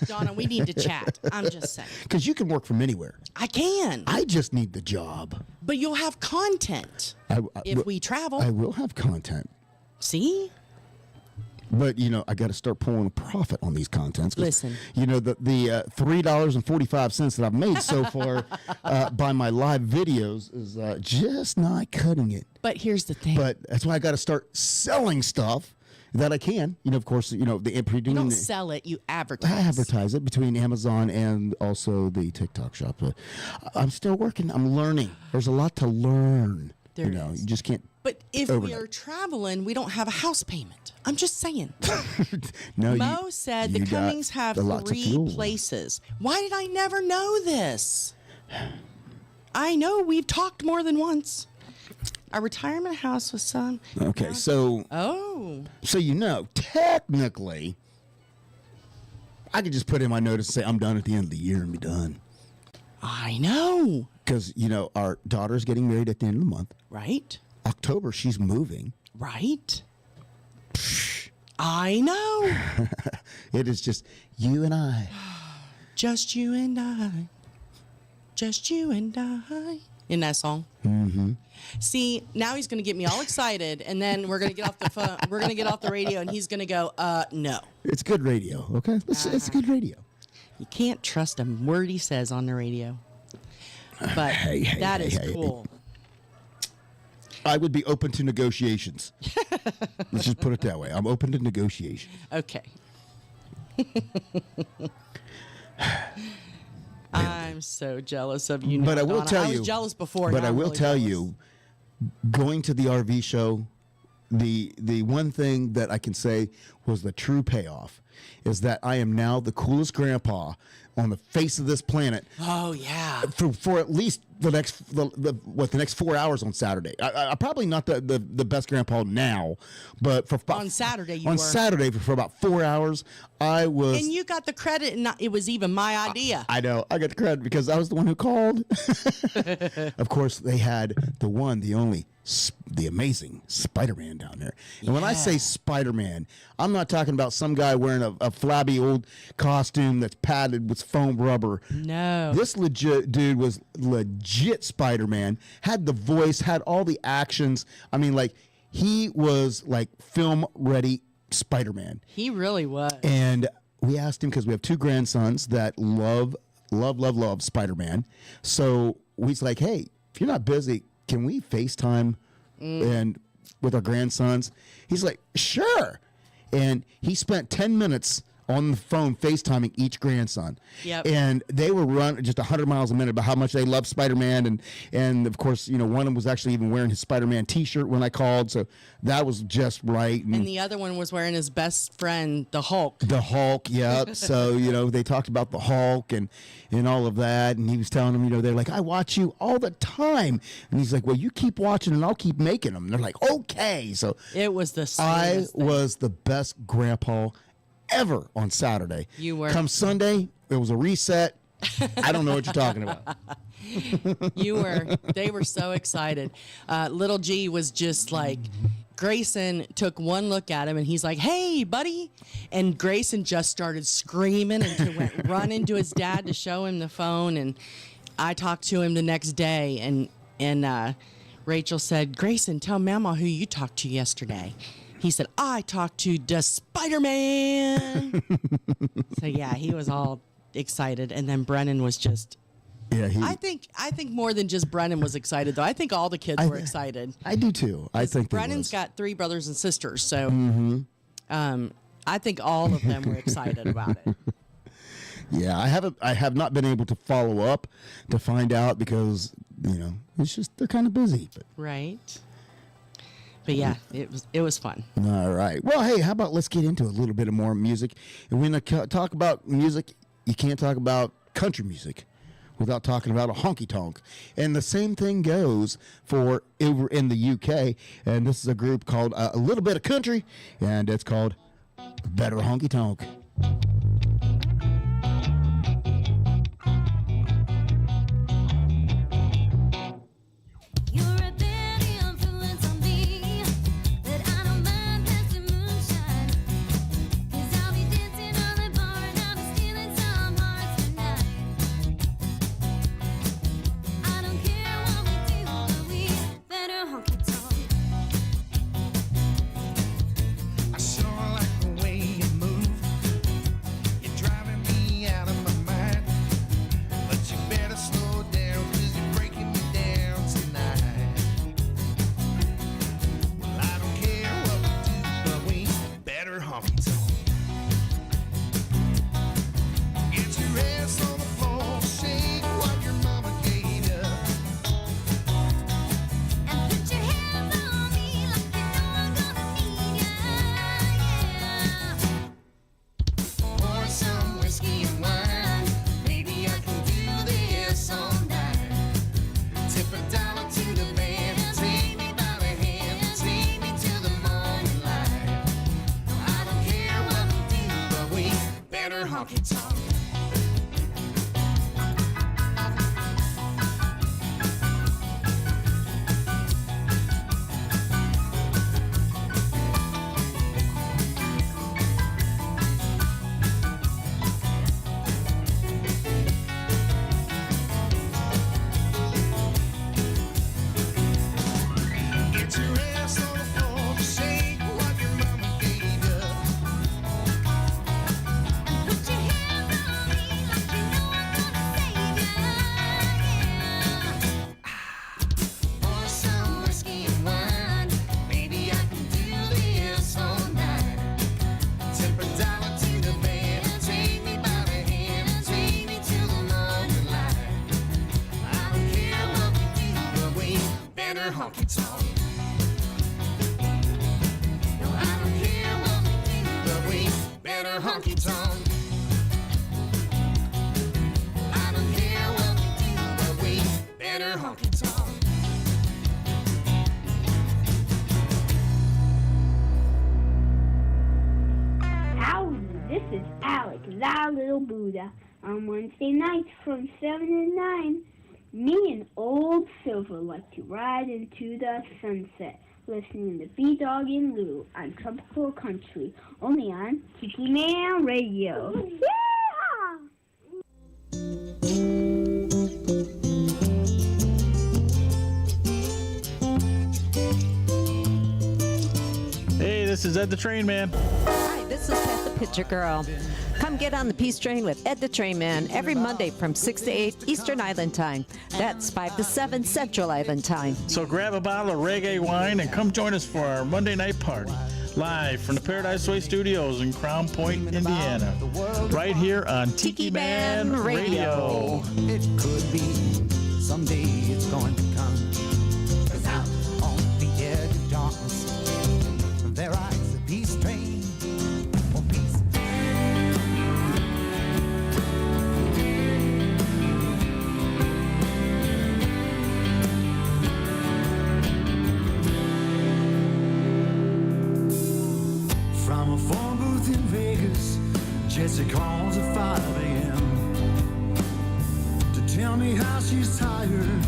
Donna, we need to chat. I'm just saying. Because you can work from anywhere. I can. I just need the job. But you'll have content if we travel. I will have content. See? But, I got to start pulling a profit on these contents. Listen. The $3.45 that I've made so far by my live videos is just not cutting it. But here's the thing. But that's why I got to start selling stuff that I can. Of course, the You don't sell it, you advertise. I advertise it between Amazon and also the TikTok shop. But I'm still working. I'm learning. There's a lot to learn. There is. You just can't. But if we overnight. are traveling, we don't have a house payment. I'm just saying. No, Mo said the you got Cummings have a lot to 3 fuel. places. Why did I never know this? I know we've talked more than once. A retirement house with some. Okay, so Oh. technically, I could just put in my notice and say I'm done at the end of the year and be done. I know. Because our daughter's getting married at the end of the month. Right? October, she's moving. Right? I know. It is just you and I. Just you and I. Just you and I. In that song. Mm-hmm. See, now he's going to get me all excited, and then we're going to get off the phone. We're going to get off the radio, and he's going to go, no. It's good radio, okay? It's good radio. You can't trust a word he says on the radio. But that is cool. I would be open to negotiations. Let's just put it that way. I'm open to negotiation. Okay. I'm so jealous of you. But I will tell you. I was jealous before. But now I I'm will really tell jealous. you, going to the RV show, the one thing that I can say was the true payoff is that I am now the coolest grandpa on the face of this planet. Oh yeah. For at least the next 4 hours on Saturday. I'm probably not the best grandpa now, but for On Saturday you on were. Saturday for about 4 hours I was. And you got the credit, and it was even my idea. I know. I got the credit because I was the one who called. Of course, they had the one, the only, the amazing Spider-Man down there. And when I say Spider-Man, I'm not talking about some guy wearing a flabby old costume that's padded with foam rubber. No. This legit dude was legit Spider-Man, had the voice, had all the actions. I mean, like, he was like film-ready Spider-Man. He really was. And we asked him because we have 2 grandsons that love Spider-Man. So we's like, hey, if you're not busy, can we FaceTime and with our grandsons? He's like, sure. And he spent 10 minutes on the phone FaceTiming each grandson. Yep. And they were running just 100 miles a minute about how much they love Spider-Man. And of course, one of them was actually even wearing his Spider-Man t-shirt when I called. So that was just right. And the other one was wearing his best friend, the Hulk. The Hulk, yeah. So, they talked about the Hulk and all of that. And he was telling them, they're like, I watch you all the time. And he's like, well, you keep watching and I'll keep making them. And they're like, okay. So it was the I sweetest thing. was the best grandpa ever on Saturday. You were. Come Sunday, it was a reset. I don't know what you're talking about. You were. They were so excited. Little G was just like, Grayson took one look at him and he's like, hey, buddy. And Grayson just started screaming and went running to his dad to show him the phone. And I talked to him the next day, and Rachel said, Grayson, tell Mama who you talked to yesterday. He said, I talked to the Spider-Man. So yeah, he was all excited. And then Brennan was just, Yeah, I think more than just Brennan was excited, though. I think all the kids were excited. I do too. I think they Brennan's was. got 3 brothers and sisters, so I think all of them were excited about it. Yeah, I have not been able to follow up to find out because, it's just they're kind of busy. But. Right. But yeah, it was fun. All right. Well, hey, how about let's get into a little bit of more music. And when I talk about music, you can't talk about country music without talking about a honky tonk. And the same thing goes for over in the UK. And this is a group called A Little Bit of Country, and it's called Better Honky Tonk. You're a very influence on me that I don't mind past the moonshine. 'Cause I'll be dancing on the bar and I'll be stealing some hearts tonight. I don't care what we do, but we better honky tonk. I sure like the way you move. honky tonk. Get your ass on the floor, shake what your mama gave you. Put your hands on me like you know I'm gonna save you. Pour some whiskey and wine, maybe I can do this all night. $10 to the band, take me by the hand and take me to the morning light. I don't care what we do, but we better honky tonk. No, I don't care what we do, but we better honky tonk. I don't care what we do, but we better honky tonk. Howdy, this is Alex, thou little Buddha. On Wednesday nights from 7 to 9, me and old Silver like to ride into the sunset, listening to B-Dawg and Lou on Tropical Country, only on Tiki Man Radio. Yeah! Hey, this is Ed the Train Man. Hi, this is Pat the Pitcher Girl. Come get on the Peace Train with Ed the Train Man every Monday from 6 to 8 Eastern Island Time. That's 5 to 7 Central Island Time. So grab a bottle of reggae wine and come join us for our Monday night party. Live from the Paradise Way Studios in Crown Point, Indiana. Right here on Tiki Man Radio. It could be someday it's going to come. 'Cause out on the edge of darkness, there rides a peace train. Oh, peace. From a phone booth in Vegas, Jessie calls at 5 a.m. to tell me how she's tired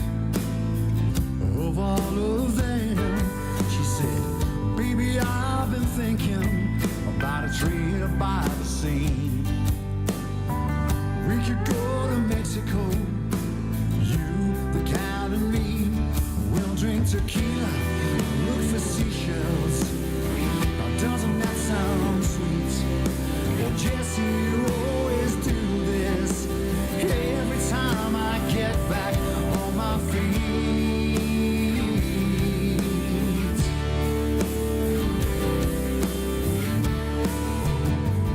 of all of them. She said, baby, I've been thinking about a trip by the sea. We could go to Mexico, you, the cat, and me. We'll drink tequila, look for seashells. Now, doesn't that sound sweet? Well, Jesse, you always do this every time I get back on my feet.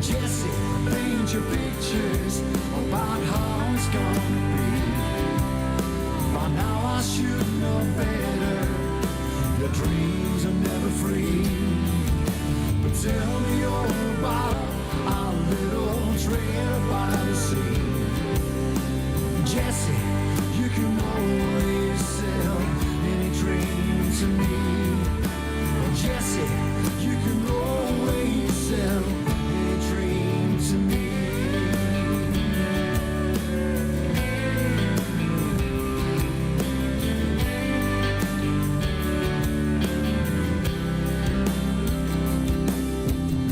Jesse, paint your pictures about how it's gonna be. By now I should know better. Your dreams are never free. But tell me all about our little trip by the sea. Jesse, you can always sell any dream to me. Jesse, you can always sell any dream to me.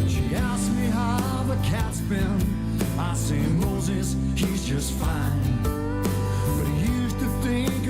She asked me how the cat's been. I say Moses, he's just fine. But he used to think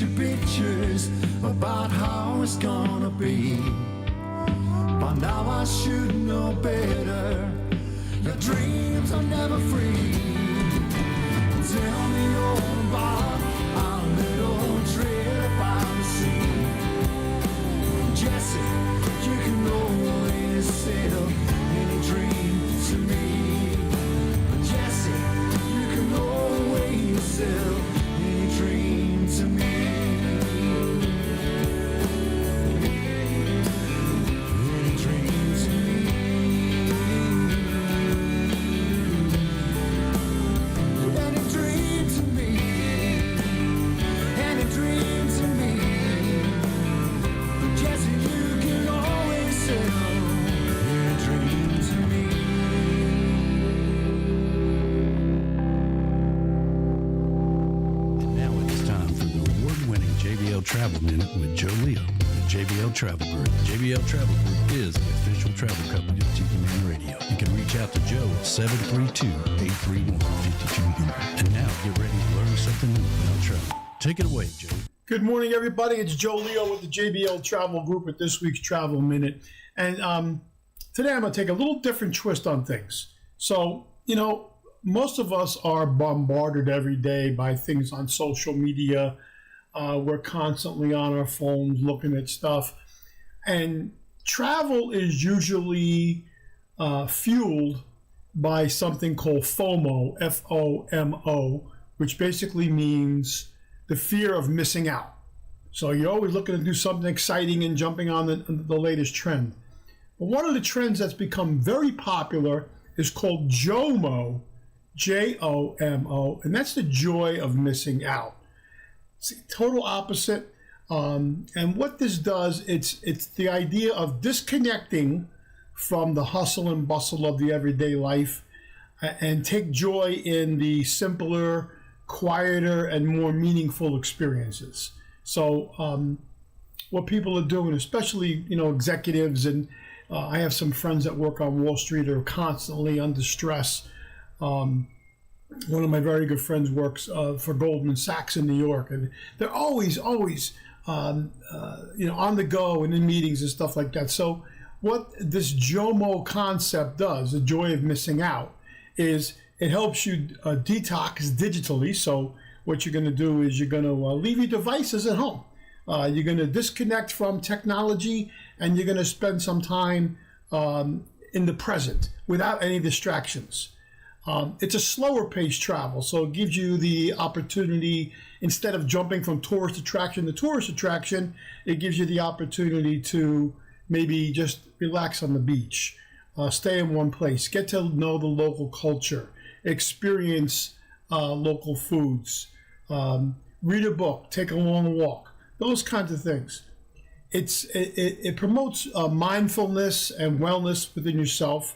you pictures about how it's gonna be. By now I should know better. Your dreams are never free. Tell me all about our little trip by the sea. Jesse, you can always sell any dream to me. Jesse, you can always sell any dream to me. Any dream to me. Any dream to me. Any dream to me. Jesse, you can always sell any dream to me. And now it's time for the award-winning JBL Travel Minute with Joe Leo, the JBL Travel Group. JBL Travel Group is the official travel company of Tiki Man Radio. You can reach out to Joe at 732-831-5200. And now get ready to learn something new about travel. Take it away, Joe. Good morning, everybody. It's Joe Leo with the JBL Travel Group with this week's Travel Minute. And today I'm going to take a little different twist on things. So, you know, most of us are bombarded every day by things on social media. We're constantly on our phones looking at stuff. And travel is usually fueled by something called FOMO, F-O-M-O, which basically means the fear of missing out. So you're always looking to do something exciting and jumping on the latest trend. But one of the trends that's become very popular is called JOMO, J-O-M-O, and that's the joy of missing out. It's the total opposite. And what this does, it's the idea of disconnecting from the hustle and bustle of the everyday life and take joy in the simpler, quieter, and more meaningful experiences. So what people are doing, especially, you know, executives, and I have some friends that work on Wall Street are constantly under stress. One of my very good friends works for Goldman Sachs in New York, and they're always you know, on the go and in meetings and stuff like that. So what this JOMO concept does, the joy of missing out, is it helps you detox digitally. So what you're going to do is you're going to leave your devices at home. You're going to disconnect from technology, and you're going to spend some time in the present without any distractions. It's a slower paced travel, so it gives you the opportunity, instead of jumping from tourist attraction to tourist attraction, it gives you the opportunity to maybe just relax on the beach, stay in one place, get to know the local culture, experience local foods, read a book, take a long walk, those kinds of things. It promotes mindfulness and wellness within yourself,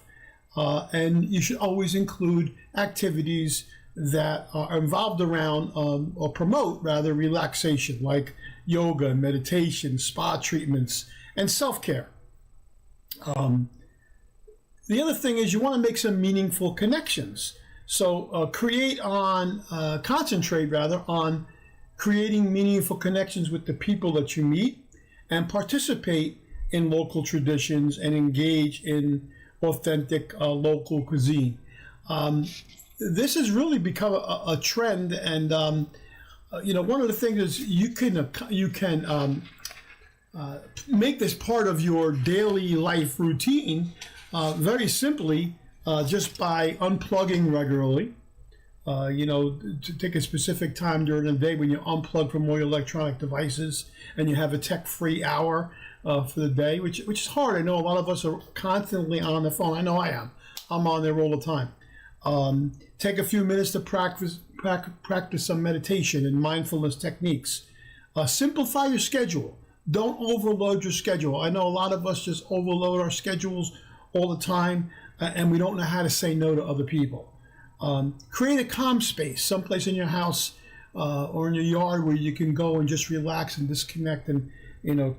and you should always include activities that are involved around or promote rather relaxation, like yoga, meditation, spa treatments, and self-care. The other thing is you want to make some meaningful connections. So concentrate on creating meaningful connections with the people that you meet, and participate in local traditions and engage in authentic local cuisine. This has really become a trend, and you know, one of the things is you can make this part of your daily life routine very simply, just by unplugging regularly. You know, to take a specific time during the day when you unplug from all your electronic devices and you have a tech-free hour for the day, which is hard. I know a lot of us are constantly on the phone. I know I am. I'm on there all the time. Take a few minutes to practice some meditation and mindfulness techniques. Simplify your schedule. Don't overload your schedule. I know a lot of us just overload our schedules all the time, and we don't know how to say no to other people. Create a calm space, someplace in your house or in your yard where you can go and just relax and disconnect and, you know,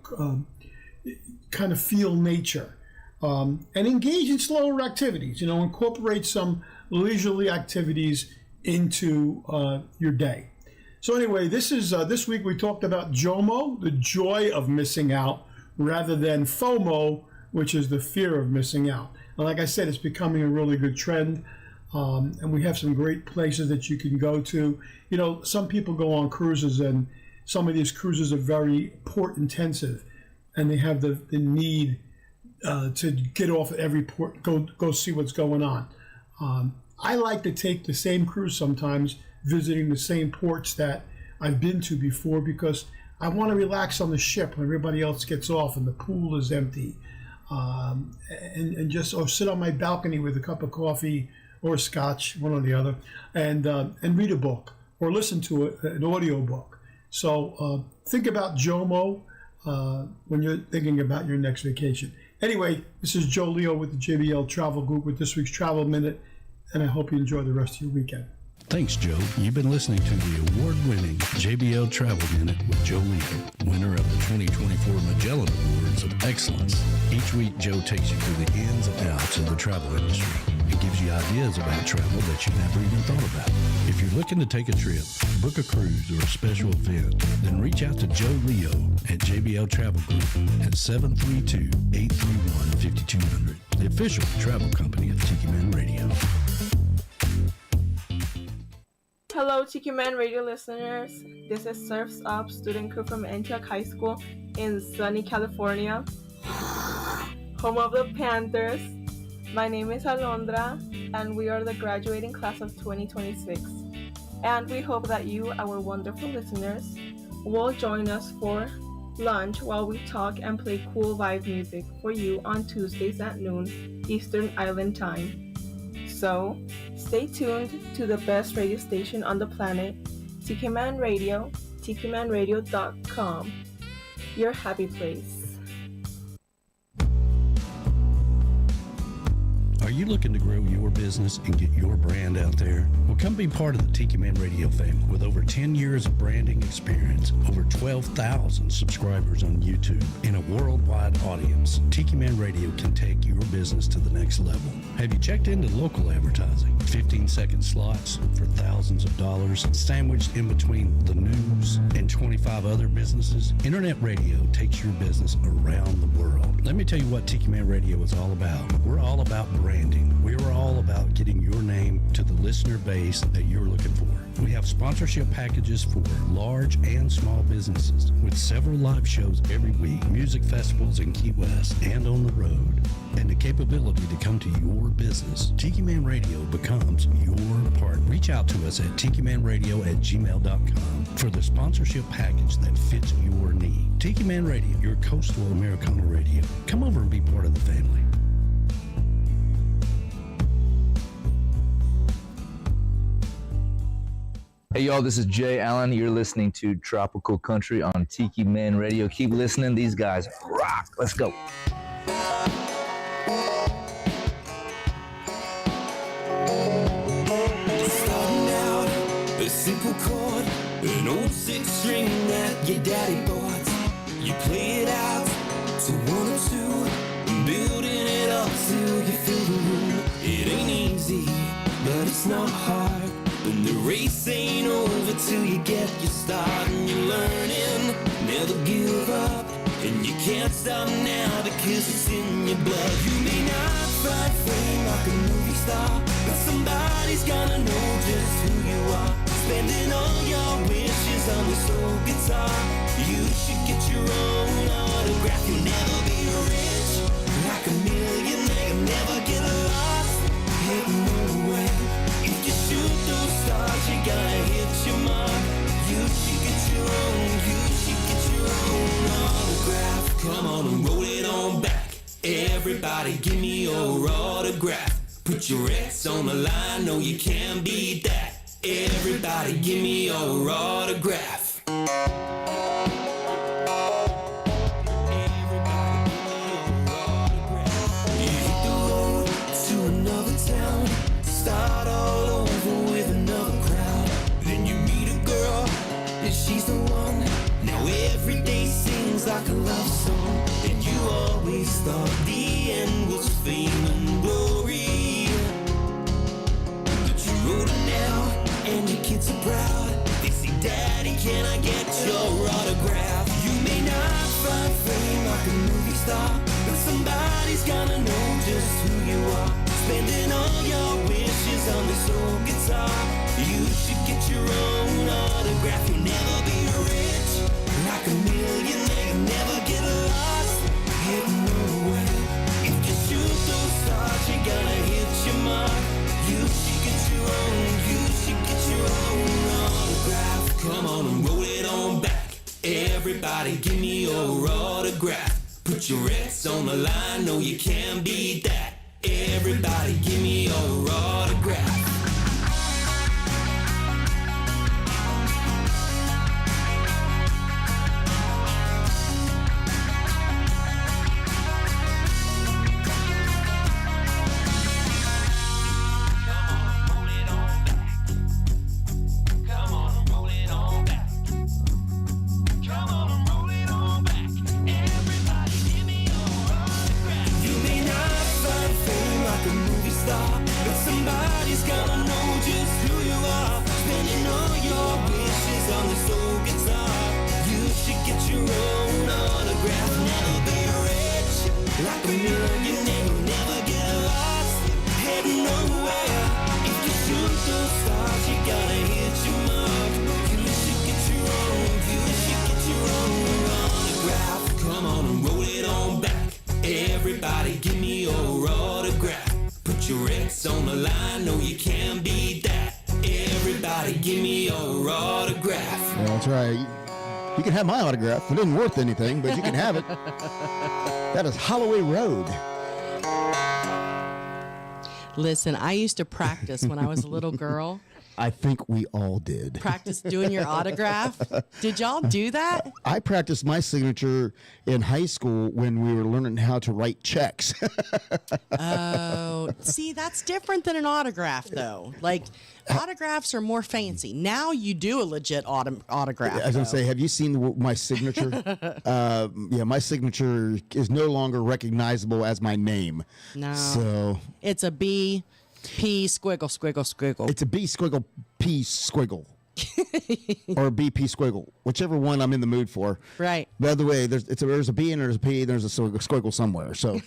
kind of feel nature. And engage in slower activities. You know, incorporate some leisurely activities into your day. So anyway, this is this week we talked about JOMO, the joy of missing out, rather than FOMO, which is the fear of missing out. And like I said, it's becoming a really good trend. And we have some great places that you can go to. You know, some people go on cruises, and some of these cruises are very port intensive, and they have the need to get off at every port, go see what's going on. I like to take the same cruise sometimes, visiting the same ports that I've been to before, because I want to relax on the ship when everybody else gets off and the pool is empty, and just or sit on my balcony with a cup of coffee or scotch, one or the other, and read a book or listen to an audio book. So think about JOMO when you're thinking about your next vacation. Anyway, this is Joe Leo with the JBL Travel Group with this week's Travel Minute, and I hope you enjoy the rest of your weekend. Thanks, Joe. You've been listening to the award-winning JBL Travel Minute with Joe Leo, winner of the 2024 Magellan Awards of Excellence. Each week, Joe takes you through the ins and outs of the travel industry. It gives you ideas about travel that you never even thought about. If you're looking to take a trip, book a cruise, or a special event, then reach out to Joe Leo at JBL Travel Group at 732-831-5200, the official travel company of Tiki Man Radio. Hello, Tiki Man Radio listeners. This is Surf's Up student crew from Antioch High School in sunny California, home of the Panthers. My name is Alondra, and we are the graduating class of 2026. And we hope that you, our wonderful listeners, will join us for lunch while we talk and play cool vibe music for you on Tuesdays at noon Eastern Island Time. So, stay tuned to the best radio station on the planet, Tiki Man Radio, tikimanradio.com, your happy place. Are you looking to grow your business and get your brand out there? Well, come be part of the Tiki Man Radio family. With over 10 years of branding experience, over 12,000 subscribers on YouTube, and a worldwide audience, Tiki Man Radio can take your business to the next level. Have you checked into local advertising? 15-second slots for thousands of dollars, sandwiched in between the news and 25 other businesses? Internet radio takes your business around the world. Let me tell you what Tiki Man Radio is all about. We're all about branding. We're all about getting your name to the listener base that you're looking for. We have sponsorship packages for large and small businesses with several live shows every week, music festivals in Key West and on the road, and the capability to come to your business. Tiki Man Radio becomes your part. Reach out to us at tikimanradio@gmail.com for the sponsorship package that fits your need. Tiki Man Radio, your coastal Americana radio. Come over and be part of the family. Hey y'all, this is Jay Allen. You're listening to Tropical Country on Tiki Man Radio. Keep listening. These guys rock. Let's go. Starting out a simple chord, an old 6-string that your daddy bought. You play it out to 1 or 2, building it up till you fill the room. It ain't easy, but it's not hard. And the race ain't over till you get your start. And you're learning, never give up. And you can't stop now because it's in your blood. You may not fight fame like a movie star, but somebody's gonna know just who you are. Spending all your wishes on this old guitar. You should get your own autograph. You'll never be rich like a millionaire. You'll never get lost, heading nowhere. If you shoot those stars, you gotta hit your mark. You should get your own, you should get your own autograph. Come on and roll it on back. Everybody give me your autograph. Put your ex on the line, no you can't beat that. Everybody give me your autograph. Start all over with another crowd. Then you meet a girl, and she's the one. Now every day seems like a love song. And you always thought the end was fame and glory. But you wrote it now, and your kids are proud. They see Daddy, can I get your autograph? You may not find fame like a movie star, but somebody's gonna know just who you are. Spending all your wishes on this old guitar. You should get your own autograph. You'll never be rich like a millionaire. You'll never get lost, heading nowhere. If you shoot those stars, you're gonna hit your mark. You should get your own, you should get your own autograph. Come on and roll it on back. Everybody give me your autograph. Put your ex on the line, no you can't beat that. Everybody give me your autograph. Everybody give me your autograph. Put your ex on the line, no you can't beat that. Everybody give me your autograph. Yeah, that's right. You can have my autograph. It isn't worth anything, but you can have it. That is Holloway Road. Listen, I used to practice when I was a little girl. I think we all did. Practice doing your autograph. Did y'all do that? I practiced my signature in high school when we were learning how to write checks. Oh, see, that's different than an autograph, though. Like, autographs are more fancy. Now you do a legit autograph. I was going to say, have you seen my signature? Yeah, my signature is no longer recognizable as my name. No. So it's a B, P, squiggle, squiggle, squiggle. It's a B, squiggle, P, squiggle. Or a BP squiggle, whichever one I'm in the mood for. Right. By the way, there's a B and there's a P and there's a squiggle somewhere. So,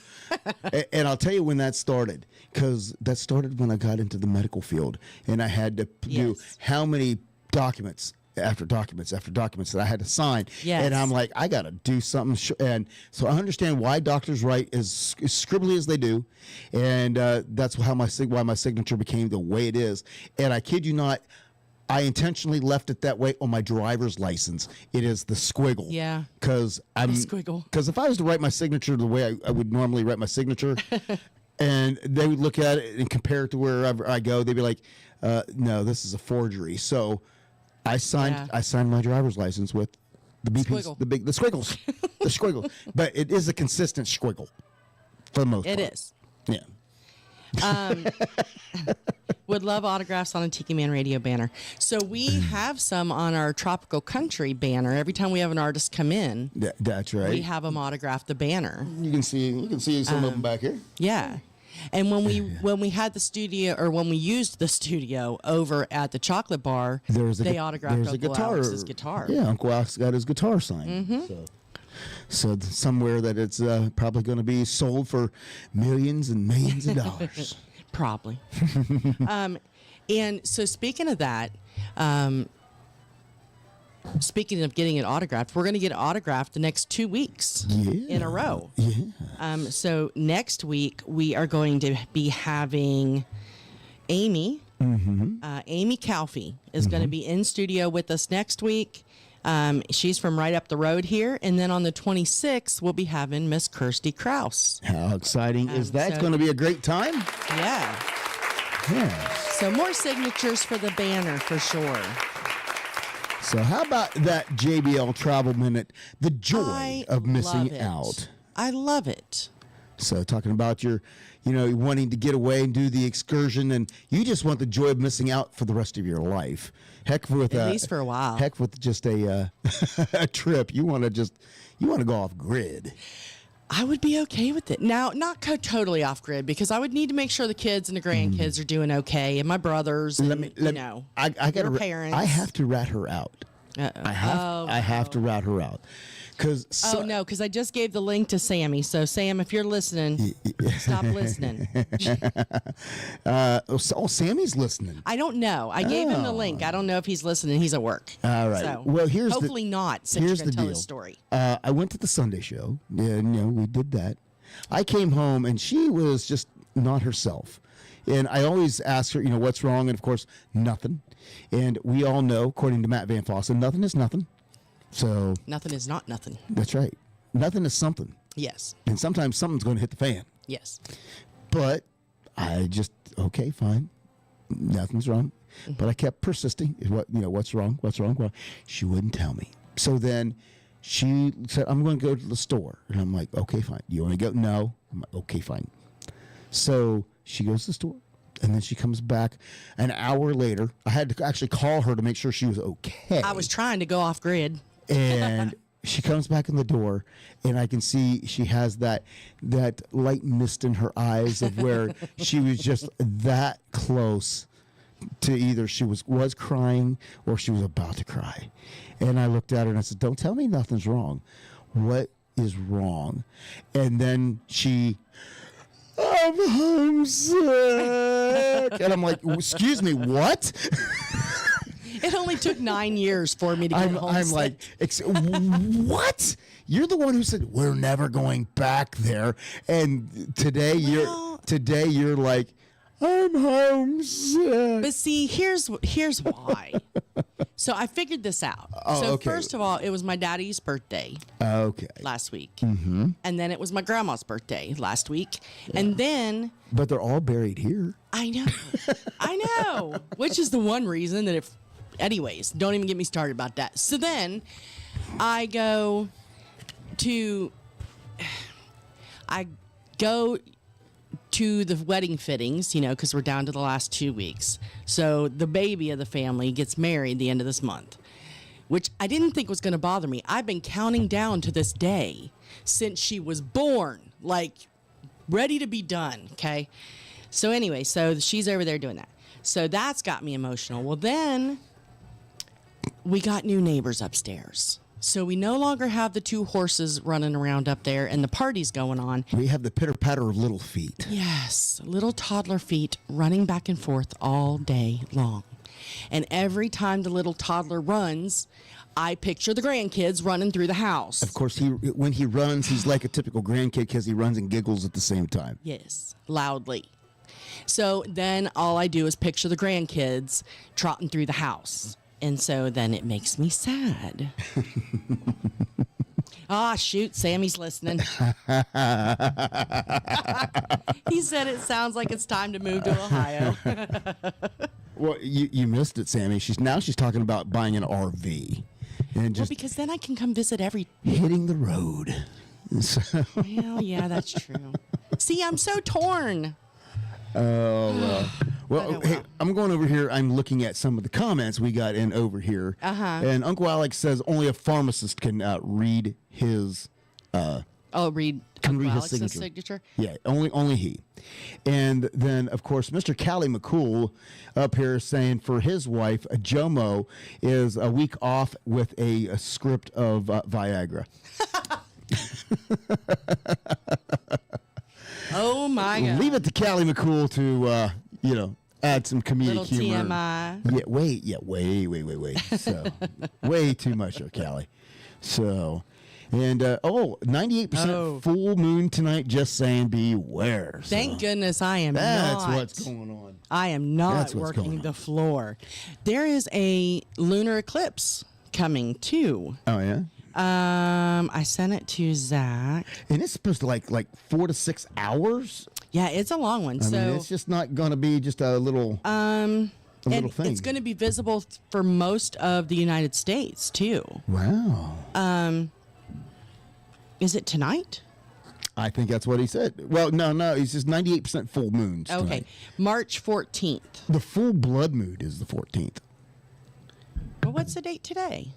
and I'll tell you when that started, because that started when I got into the medical field and I had to do how many documents after documents after documents that I had to sign. Yes. And I'm like, I got to do something. And so I understand why doctors write as scribbly as they do. And that's how why my signature became the way it is. And I kid you not, I intentionally left it that way on my driver's license. It is the squiggle. Yeah. Because if I was to write my signature the way I would normally write my signature, and they would look at it and compare it to wherever I go, they'd be like, "No, this is a forgery." So I signed my driver's license with the BPs, Squiggle. the squiggles, the squiggle. But it is a consistent squiggle for the most part. It is. Yeah. Would love autographs on a Tiki Man Radio banner. So we have some on our Tropical Country banner. Every time we have an artist come in, that's right. we have them autograph the banner. You can see some of them back here. Yeah. And when we had the studio, or when we used the studio over at the Chocolate Bar, they autographed Uncle Alex's guitar. Yeah, Uncle Alex got his guitar signed. Mm-hmm. So somewhere that it's probably going to be sold for millions and millions of dollars. Probably. And so speaking of that, speaking of getting it autographed, we're going to get it autographed the next 2 weeks in a row. Yeah. So next week we are going to be having Amy. Amy Calfee is going to be in studio with us next week. She's from right up the road here. And then on the 26th, we'll be having Miss Kirsty Krause. How exciting is that? It's going to be a great time. Yeah. Yeah. So more signatures for the banner for sure. So how about that JBL Travel Minute, the joy of missing out. I love it. So talking about your, wanting to get away and do the excursion, and you just want the joy of missing out for the rest of your life. Heck, with at least for a while. Heck, with just a a trip, you want to go off grid. I would be okay with it. Now, not totally off grid, because I would need to make sure the kids and the grandkids are doing okay, and my brothers, and, you know, I got your parents. I have to rat her out. I have to rat her out. Oh no, because I just gave the link to Sammy. So Sam, if you're listening, stop listening. Sammy's listening. I don't know. I gave him the link. I don't know if he's listening. He's at work. All right. So Well, hopefully not. Since here's you're gonna the tell deal. his story. I went to the Sunday show. Yeah, we did that. I came home and she was just not herself. And I always ask her, what's wrong? And of course, nothing. And we all know, according to Matt Van Fossen, nothing is nothing. So Nothing is not nothing. that's right. Nothing is something. Yes. And sometimes something's going to hit the fan. Yes. But I just, okay, fine. Nothing's wrong. But I kept persisting. What's wrong? What's wrong? Well, she wouldn't tell me. So then she said, I'm going to go to the store. And I'm like, okay, fine. You want to go? No. I'm like, okay, fine. So she goes to the store. And then she comes back an hour later. I had to actually call her to make sure she was okay. I was trying to go off grid. And she comes back in the door, and I can see she has that light mist in her eyes of where she was just that close to either she was crying or she was about to cry. And I looked at her and I said, don't tell me nothing's wrong. What is wrong? And then I'm homesick. And I'm like, excuse me, what? It only took 9 years for me to get homesick. I'm like, what? You're the one who said we're never going back there, and today you're like, I'm homesick. But see, here's why. So I figured this out. First of all, it was my daddy's birthday. Okay. Last week, Mm-hmm. and then it was my grandma's birthday last week, and then. But they're all buried here. I know. Which is the one reason that anyways, don't even get me started about that. So then I go to the wedding fittings, because we're down to the last 2 weeks. So the baby of the family gets married the end of this month, which I didn't think was going to bother me. I've been counting down to this day since she was born, like ready to be done. Okay. So anyway, so she's over there doing that. So that's got me emotional. Well, then we got new neighbors upstairs. So we no longer have the 2 horses running around up there and the party's going on. We have the pitter patter of little feet. Yes, little toddler feet running back and forth all day long. And every time the little toddler runs, I picture the grandkids running through the house. Of course, when he runs, he's like a typical grandkid because he runs and giggles at the same time. Yes, loudly. So then all I do is picture the grandkids trotting through the house. And so then it makes me sad. Shoot, Sammy's listening. He said it sounds like it's time to move to Ohio. Well, you missed it, Sammy. She's talking about buying an RV. And just because then I can come visit hitting the road. So. Well, yeah, that's true. See, I'm so torn. Hey, I'm going over here. I'm looking at some of the comments we got in over here. And Uncle Alex says only a pharmacist can read his. Read his Alex's signature. Yeah, only he. And then, of course, Mr. Callie McCool up here saying for his wife, Jomo is a week off with a script of Viagra. Oh my God! Leave it to Callie McCool to add some comedic Little humor. TMI. Way. So way too much of Callie. So. And 98% full moon tonight. Just saying, beware. So Thank goodness I am that's not. what's going on. I am not working the floor. There is a lunar eclipse coming too. Oh yeah. I sent it to Zach. And it's supposed to like 4 to 6 hours. Yeah, it's a long one. I mean, it's just not going to be just a little. Thing. It's going to be visible for most of the United States too. Wow. Is it tonight? I think that's what he said. Well, no. He says 98% full moons. Okay, tonight. March 14th. The full blood moon is the 14th. Well, what's the date today?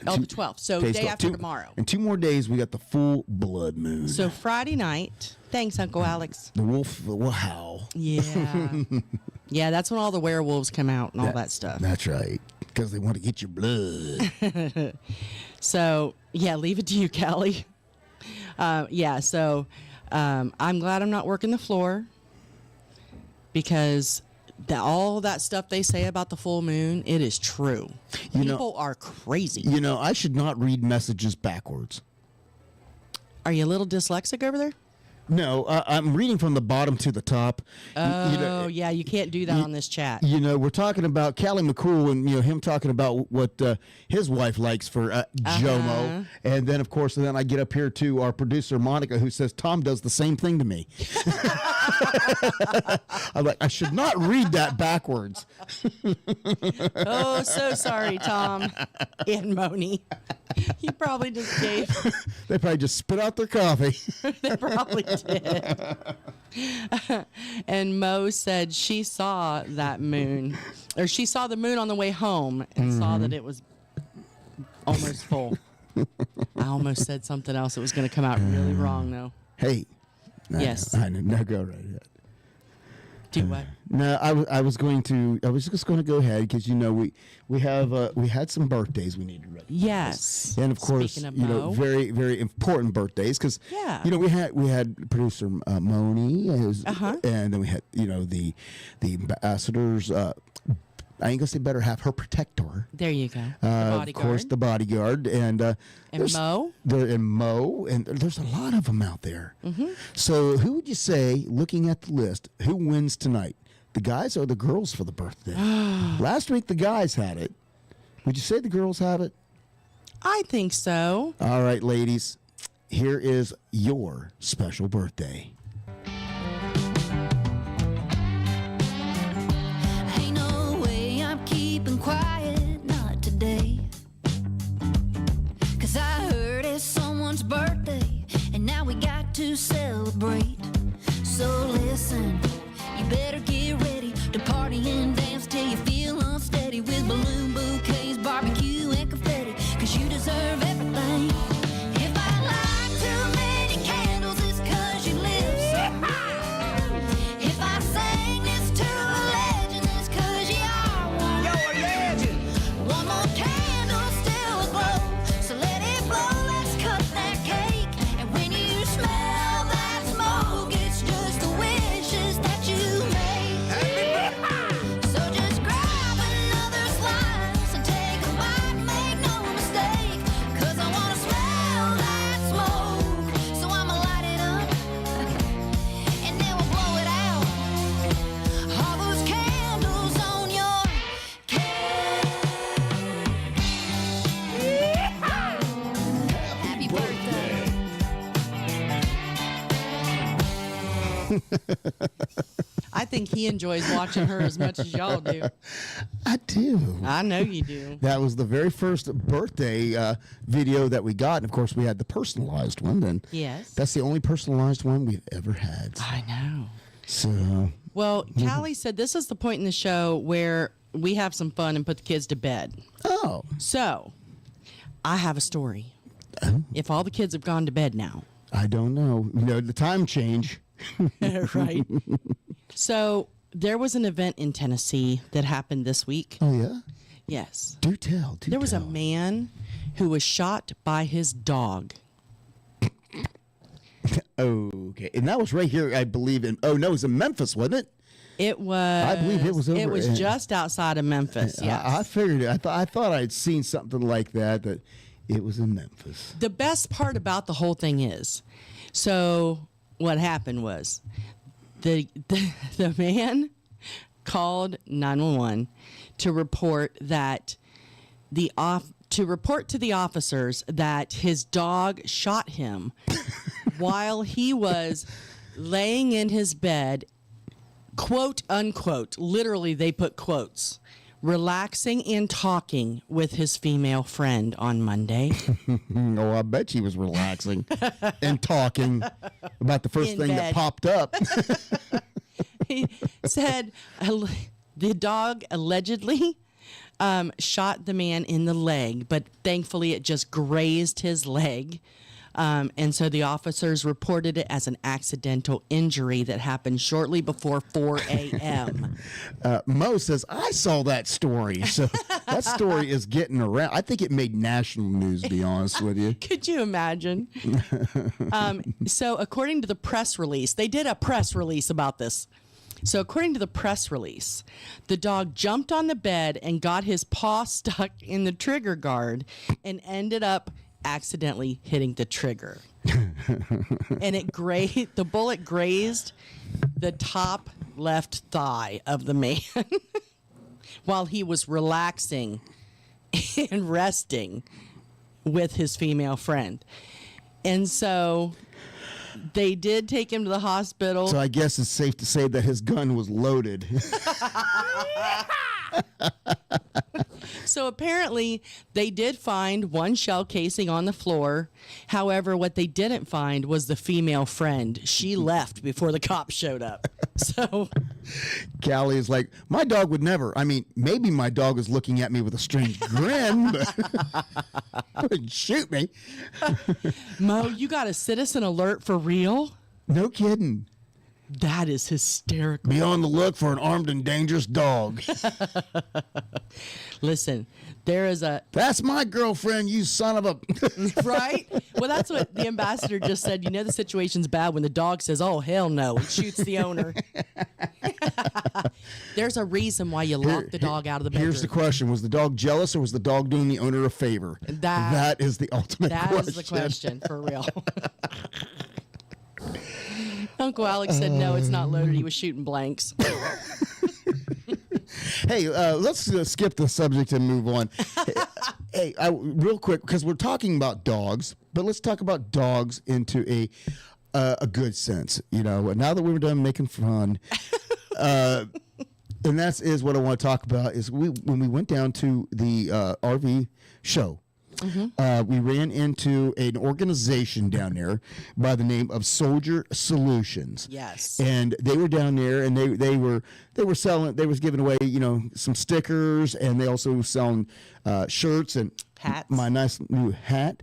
Oh, the 12th. So Today's day 12th. after tomorrow. In 2 more days, we got the full blood moon. So Friday night. Thanks, Uncle Alex. The wolf will howl. Yeah. Yeah, that's when all the werewolves come out and all that stuff. That's right. Because they want to get your blood. So, yeah, leave it to you, Callie. So I'm glad I'm not working the floor because all that stuff they say about the full moon, it is true. People are crazy. I should not read messages backwards. Are you a little dyslexic over there? No, I'm reading from the bottom to the top. Oh, yeah, you can't do that on this chat. We're talking about Callie McCool and him talking about what his wife likes for Jomo, and then of course I get up here to our producer Monica who says Tom does the same thing to me. I'm like, I should not read that backwards. Oh, so sorry, Tom and Moni. You probably just gave. They probably just spit out their coffee. They probably did. And Mo said she saw that moon, or she saw the moon on the way home and saw that it was almost full. I almost said something else that was going to come out really wrong, though. Hey. Yes. I know. Now go right ahead. Do what? No, I was just going to go ahead because we had some birthdays we need to recognize. Yes. And of course, Speaking of Mo. very very important birthdays because Yeah. we had producer Moni, and then we had the ambassadors. I ain't gonna say better half, her protector. There you go. The Of bodyguard. course, the bodyguard and Mo. And there's a lot of them out there. So who would you say, looking at the list, who wins tonight? The guys or the girls for the birthday? Last week the guys had it. Would you say the girls have it? I think so. All right, ladies. Here is your special birthday. Ain't no way I'm keeping quiet, not today. 'Cause I heard it's someone's birthday, and now we got to celebrate. So listen, you better get ready to party and dance till you feel unsteady with balloon bouquets, barbecue, and confetti. 'Cause you deserve everything. If I light too many candles, it's 'cause you live so high. If I sing this to a legend, it's 'cause you are one. You're a legend. One more candle still aglow, so let it blow, let's cut that cake. And when you smell that smoke, it's just the wishes that you make. So just grab another slice and take a bite, make no mistake. 'Cause I wanna smell that smoke, so I'ma light it up, and then we'll blow it out. All those candles on your cake. Happy birthday. I think he enjoys watching her as much as y'all do. I do. I know you do. That was the very first birthday video that we got. And of course, we had the personalized one. And Yes. that's the only personalized one we've ever had. I know. So, Well, Callie said this is the point in the show where we have some fun and put the kids to bed. oh, So, I have a story. If all the kids have gone to bed now. I don't know. The time change. Right. So, there was an event in Tennessee that happened this week. Oh, yeah? Yes. Do tell. There was a man who was shot by his dog. Okay. And that was right here, I believe, it was in Memphis, wasn't it? It was. I believe it was over. It was just outside of Memphis. Yes. I figured it. I thought I'd seen something like that it was in Memphis. The best part about the whole thing is, so what happened was the man called 911 to report that to report to the officers that his dog shot him while he was laying in his bed, quote unquote, literally they put quotes, relaxing and talking with his female friend on Monday. Oh, I bet she was relaxing and talking about the first In thing bed. that popped up. He said the dog allegedly shot the man in the leg, but thankfully it just grazed his leg. And so the officers reported it as an accidental injury that happened shortly before 4 a.m. Mo says, I saw that story. So that story is getting around. I think it made national news, to be honest with you. Could you imagine? So according to the press release, they did a press release about this. So according to the press release, the dog jumped on the bed and got his paw stuck in the trigger guard and ended up accidentally hitting the trigger. And the bullet grazed the top left thigh of the man while he was relaxing and resting with his female friend. And so they did take him to the hospital. So I guess it's safe to say that his gun was loaded. So apparently they did find one shell casing on the floor. However, what they didn't find was the female friend. She left before the cops showed up. So Callie is like, my dog would never. I mean, maybe my dog is looking at me with a strange grin, but wouldn't shoot me. Mo, you got a citizen alert for real? No kidding. That is hysterical. Be on the look for an armed and dangerous dog. Listen, there is a... That's my girlfriend, you son of a... Right? Well, that's what the ambassador just said. You know the situation's bad when the dog says, oh, hell no, and shoots the owner. There's a reason why you lock the dog out of the bedroom. Here's the question. Was the dog jealous or was the dog doing the owner a favor? That is the ultimate question. That is the question, for real. Uncle Alex said, no, it's not loaded. He was shooting blanks. Hey, let's skip the subject and move on. Hey, real quick, because we're talking about dogs, but let's talk about dogs into a good sense. You know, now that we were done making fun, and that is what I want to talk about. Is when we went down to the RV show. We ran into an organization down there by the name of Soldier Solutions. Yes. And they were down there, and they were selling. They was giving away, some stickers, and they also were selling shirts and hats. My nice new hat.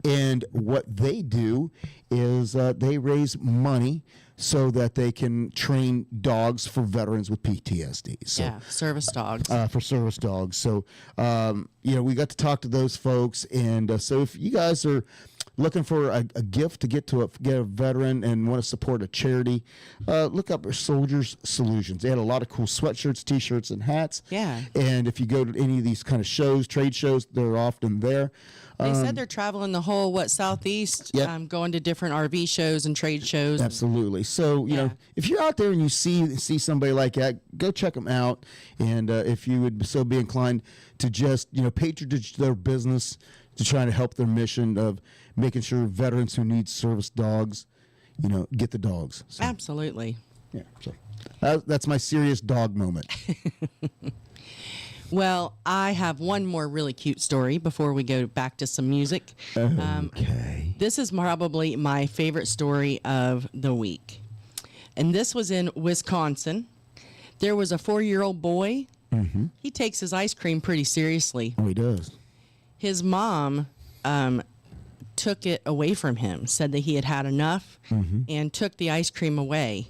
And what they do is they raise money so that they can train dogs for veterans with PTSD. So, yeah, service dogs. For service dogs. So, we got to talk to those folks. And so if you guys are looking for a gift to get a veteran and want to support a charity, look up Soldiers Solutions. They had a lot of cool sweatshirts, T-shirts, and hats. Yeah. And if you go to any of these kind of shows, trade shows, they're often there. They said they're traveling the whole, Southeast, Yep. going to different RV shows and trade shows. Absolutely. So, you know, if you're out there and you see somebody like that, go check them out. And if you would so be inclined to just, patronage their business to try to help their mission of making sure veterans who need service dogs, get the dogs. So, Absolutely. yeah. So that's my serious dog moment. Well, I have one more really cute story before we go back to some music. Okay. This is probably my favorite story of the week. And this was in Wisconsin. There was a 4-year-old boy. Mm-hmm. He takes his ice cream pretty seriously. Oh, he does. His mom took it away from him, said that he had had enough, and took the ice cream away.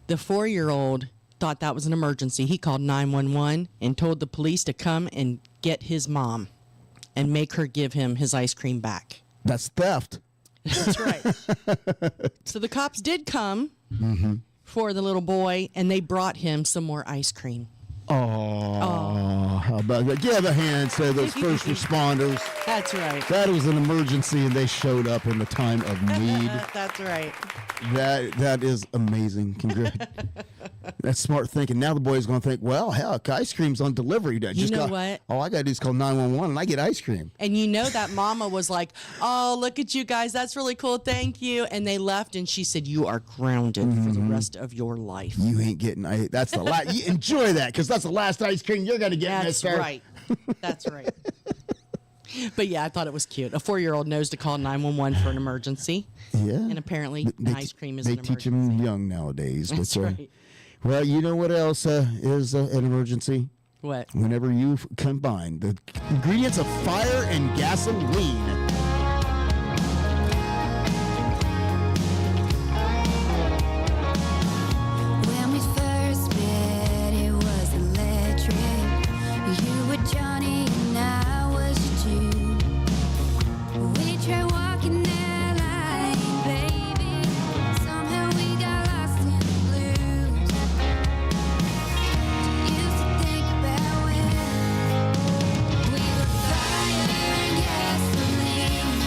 The 4-year-old thought that was an emergency. He called 911 and told the police to come and get his mom and make her give him his ice cream back. That's theft. That's right. So the cops did come for the little boy, and they brought him some more ice cream. Oh, how about that? Give a hand to those first responders. That's right. That was an emergency, and they showed up in the time of need. That's right. That is amazing. That's smart thinking. Now the boy's going to think, well, heck, ice cream's on delivery. What? All I got to do is call 911, and I get ice cream. And that mama was like, oh, look at you guys. That's really cool. Thank you. And they left, and she said, you are grounded for the rest of your life. You ain't getting that's the last. You enjoy that, because that's the last ice cream you're going to get. That's right. That's right. But yeah, I thought it was cute. A 4-year-old knows to call 911 for an emergency. Yeah. And apparently ice cream is an emergency. They teach them young nowadays. That's right. Well, you know what else is an emergency? What? Whenever you combine the ingredients of fire and gasoline. When we first met, it was electric. You were Johnny and I was Jude. We tried walking that line, baby. Somehow we got lost in the blues. Used to think about when we were fire and gasoline.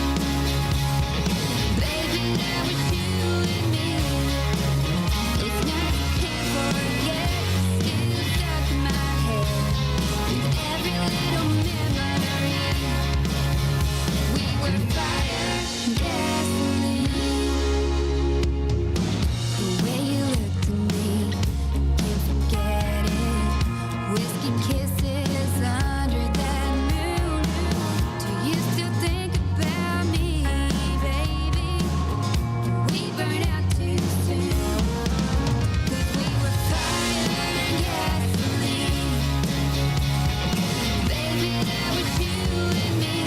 Baby, that was you and me. Those nights I can't forget, still stuck in my head. With every little memory, we were fire and gasoline. The way you looked at me, can't forget it. Whiskey kisses under that moon. Do you still think about me, baby? We burned out too soon. 'Cause we were fire and gasoline. Baby, that was you and me.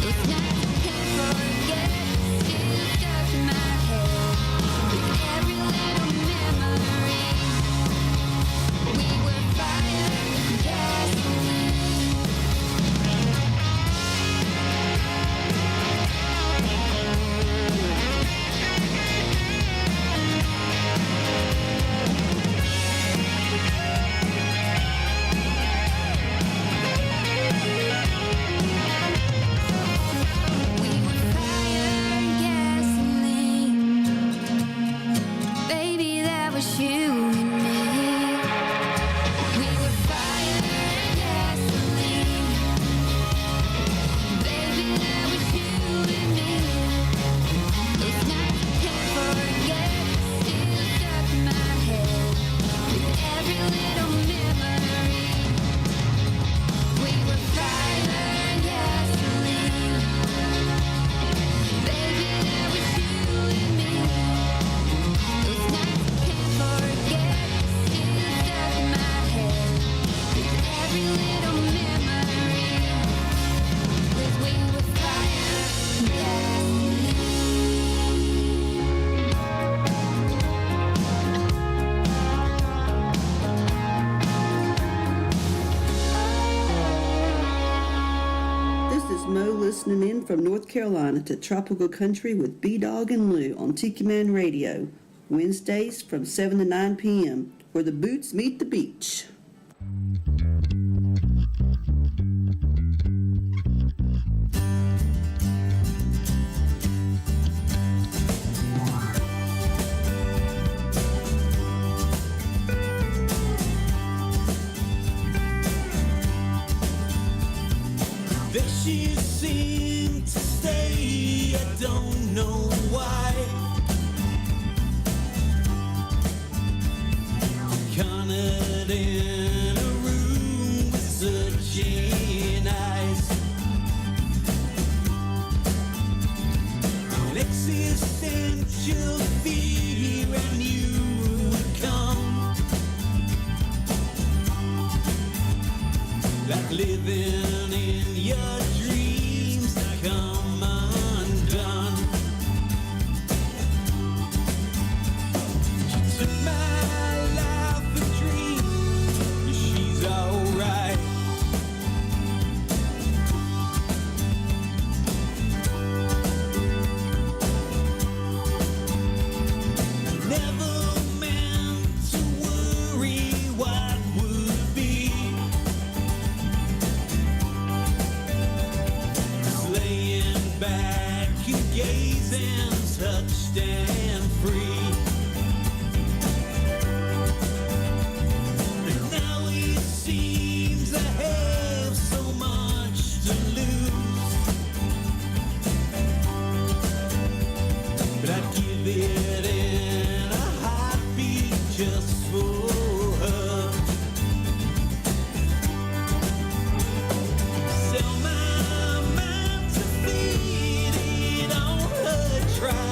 Those nights I can't forget, still stuck in my head. With every little memory, we were fire and gasoline. We were fire and gasoline. Baby, that was you and me. We were fire and gasoline. Baby, that was you and me. Those nights I can't forget, still stuck in my head. With every little memory, we were fire and gasoline. Baby, that was you and me. Those nights I can't forget, still stuck in my head. With every little memory, 'cause we were fire and gasoline. This is Mo listening in from North Carolina to Tropical Country with B-Dawg and Lou on Tiki Man Radio. Wednesdays from 7 to 9 p.m., where the boots meet the beach. That she seemed to stay, I don't know why. Cornered in a room with searching eyes, an existential fear, and you would come like living in your dreams to come undone. She took my life a dream, she's alright. Never meant to worry what would be. Laying back and gazing, touched and free. And now it seems I have so much to lose, but I'd give it in a heartbeat just for her. Sell my mind to feed it on her track.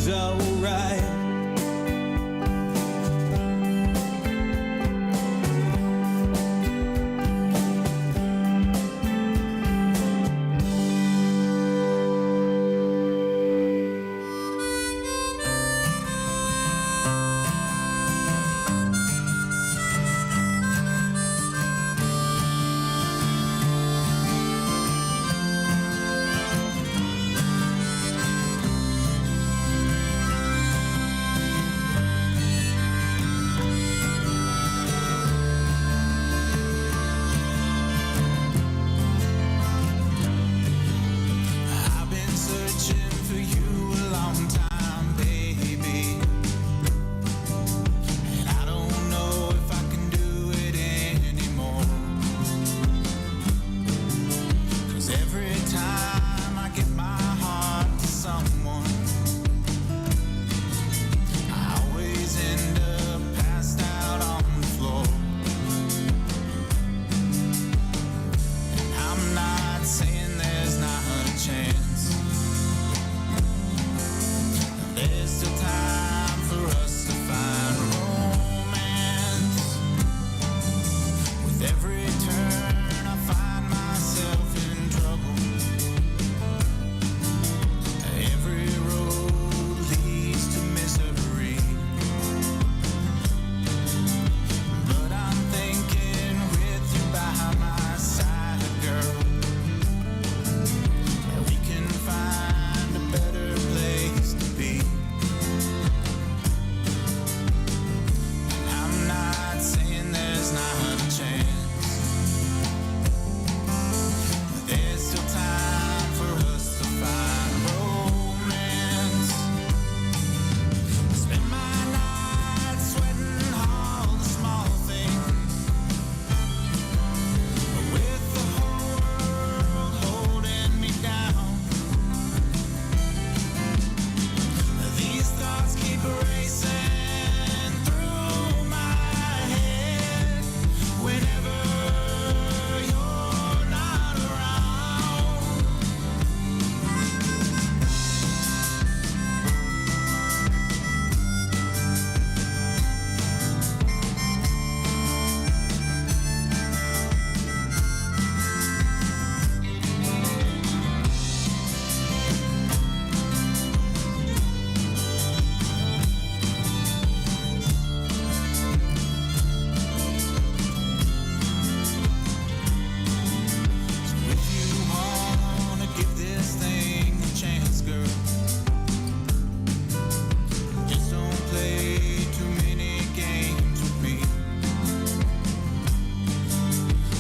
everything's alright. I've been searching for you a long time, baby. And I don't know if I can do it anymore. 'Cause every time I give my heart to someone, I always end up passed out on the floor. I'm not saying there's not a chance. There's still time for us to find romance. With every turn I find myself in trouble. Every road leads to misery. But I'm thinking with you by my side, girl, that we can find a better place to be. I'm not saying there's not a chance. There's still time for us to find romance. Spend my nights sweating all the small things, with the whole world holding me down. These thoughts keep racing through my head whenever you're not around. So if you wanna give this thing a chance, girl, just don't play too many games with me.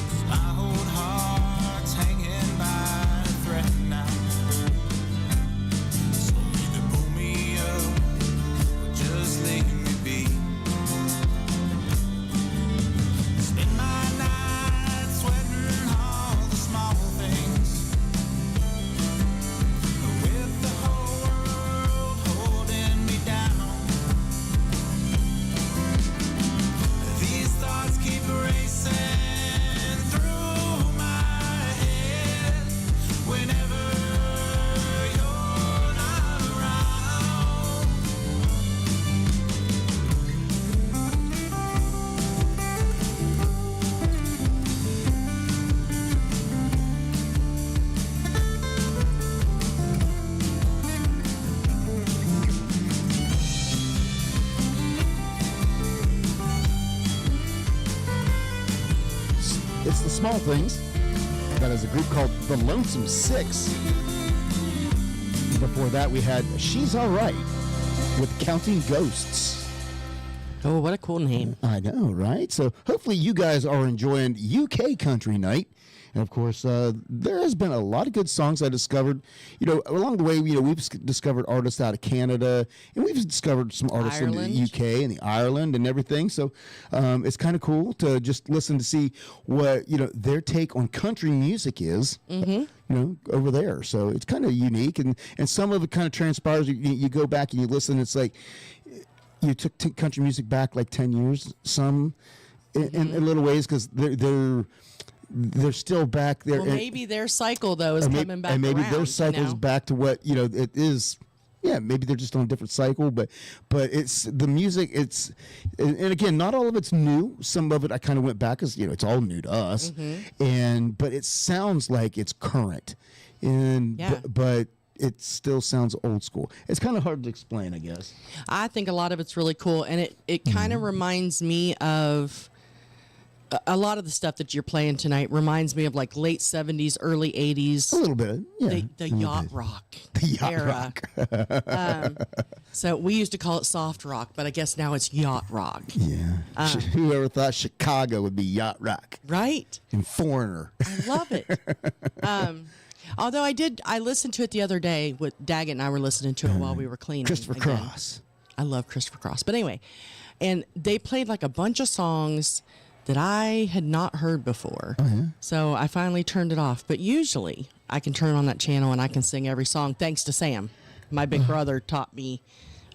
'Cause my whole heart's hanging by a thread now. So either pull me up or just leave me be. Spend my nights sweating all the small things, with the whole world holding me down. These thoughts keep racing through my head whenever you're not around. It's the Small Things. That is a group called The Lonesome Six. Before that, we had She's Alright with Counting Ghosts. Oh, what a cool name. I know, right? So hopefully you guys are enjoying UK Country Night. And of course, there has been a lot of good songs I discovered. You know, along the way, you know, we've discovered artists out of Canada, and we've discovered some artists in the UK and the Ireland and everything. So it's kind of cool to just listen to see what, you know, their take on country music is. Mm-hmm. You know, over there. So it's kind of unique, and some of it kind of transpires. You go back and you listen. It's like you took country music back like 10 years. Some in little ways, because they're still back there. Well, maybe their cycle though is coming back, and maybe around, their cycle's back to what, you know, it is. Yeah, maybe they're just on a different cycle, but it's the music. And again, not all of it's new. Some of it I kind of went back because it's all new to us, but it sounds like it's current, and but it still sounds old school. It's kind of hard to explain, I guess. I think a lot of it's really cool, and it kind of reminds me of. A lot of the stuff that you're playing tonight reminds me of like late 70s, early 80s. A little bit, yeah. The yacht rock era. So we used to call it soft rock, but I guess now it's yacht rock. Yeah. Whoever thought Chicago would be yacht rock? Right. And Foreigner. I love it. Although I listened to it the other day. With Daggett and I were listening to it while we were cleaning. Christopher again. Cross. I love Christopher Cross. But anyway, and they played like a bunch of songs that I had not heard before. So I finally turned it off. But usually I can turn on that channel and I can sing every song thanks to Sam. My big brother taught me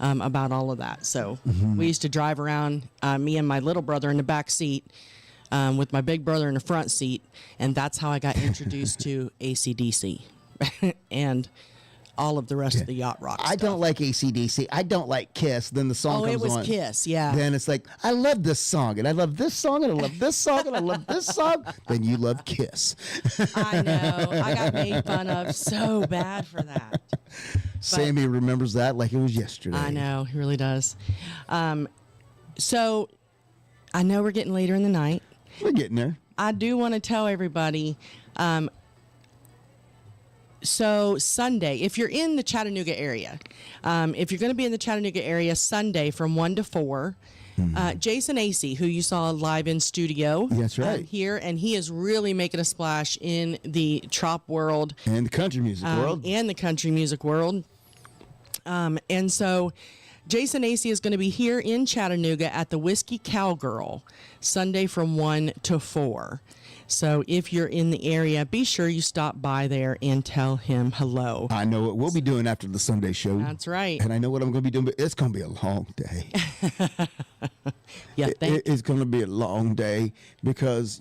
about all of that. So we used to drive around, me and my little brother in the back seat with my big brother in the front seat. And that's how I got introduced to AC/DC and all of the rest of the yacht rock I don't like AC/DC. I don't like Kiss. Then the song comes on. Oh, it was Kiss, yeah. Then it's like, I love this song, and I love this song, and I love this song, and I love this song. Then you love Kiss. I know. I got made fun of so bad for that. Sammy remembers that like it was yesterday. I know. He really does. So I know we're getting later in the night. We're getting there. I do want to tell everybody, so Sunday, if you're in the Chattanooga area, if you're going to be in the Chattanooga area Sunday from 1 to 4, Jason Acey, who you saw live in studio, that's right, here, and he is really making a splash in the trop world and the country music world, and so Jason Acey is going to be here in Chattanooga at the Whiskey Cowgirl Sunday from 1 to 4. So if you're in the area, be sure you stop by there and tell him hello. I know what we'll be doing after the Sunday show. That's right. And I know what I'm going to be doing, but it's going to be a long day. It's going to be a long day because,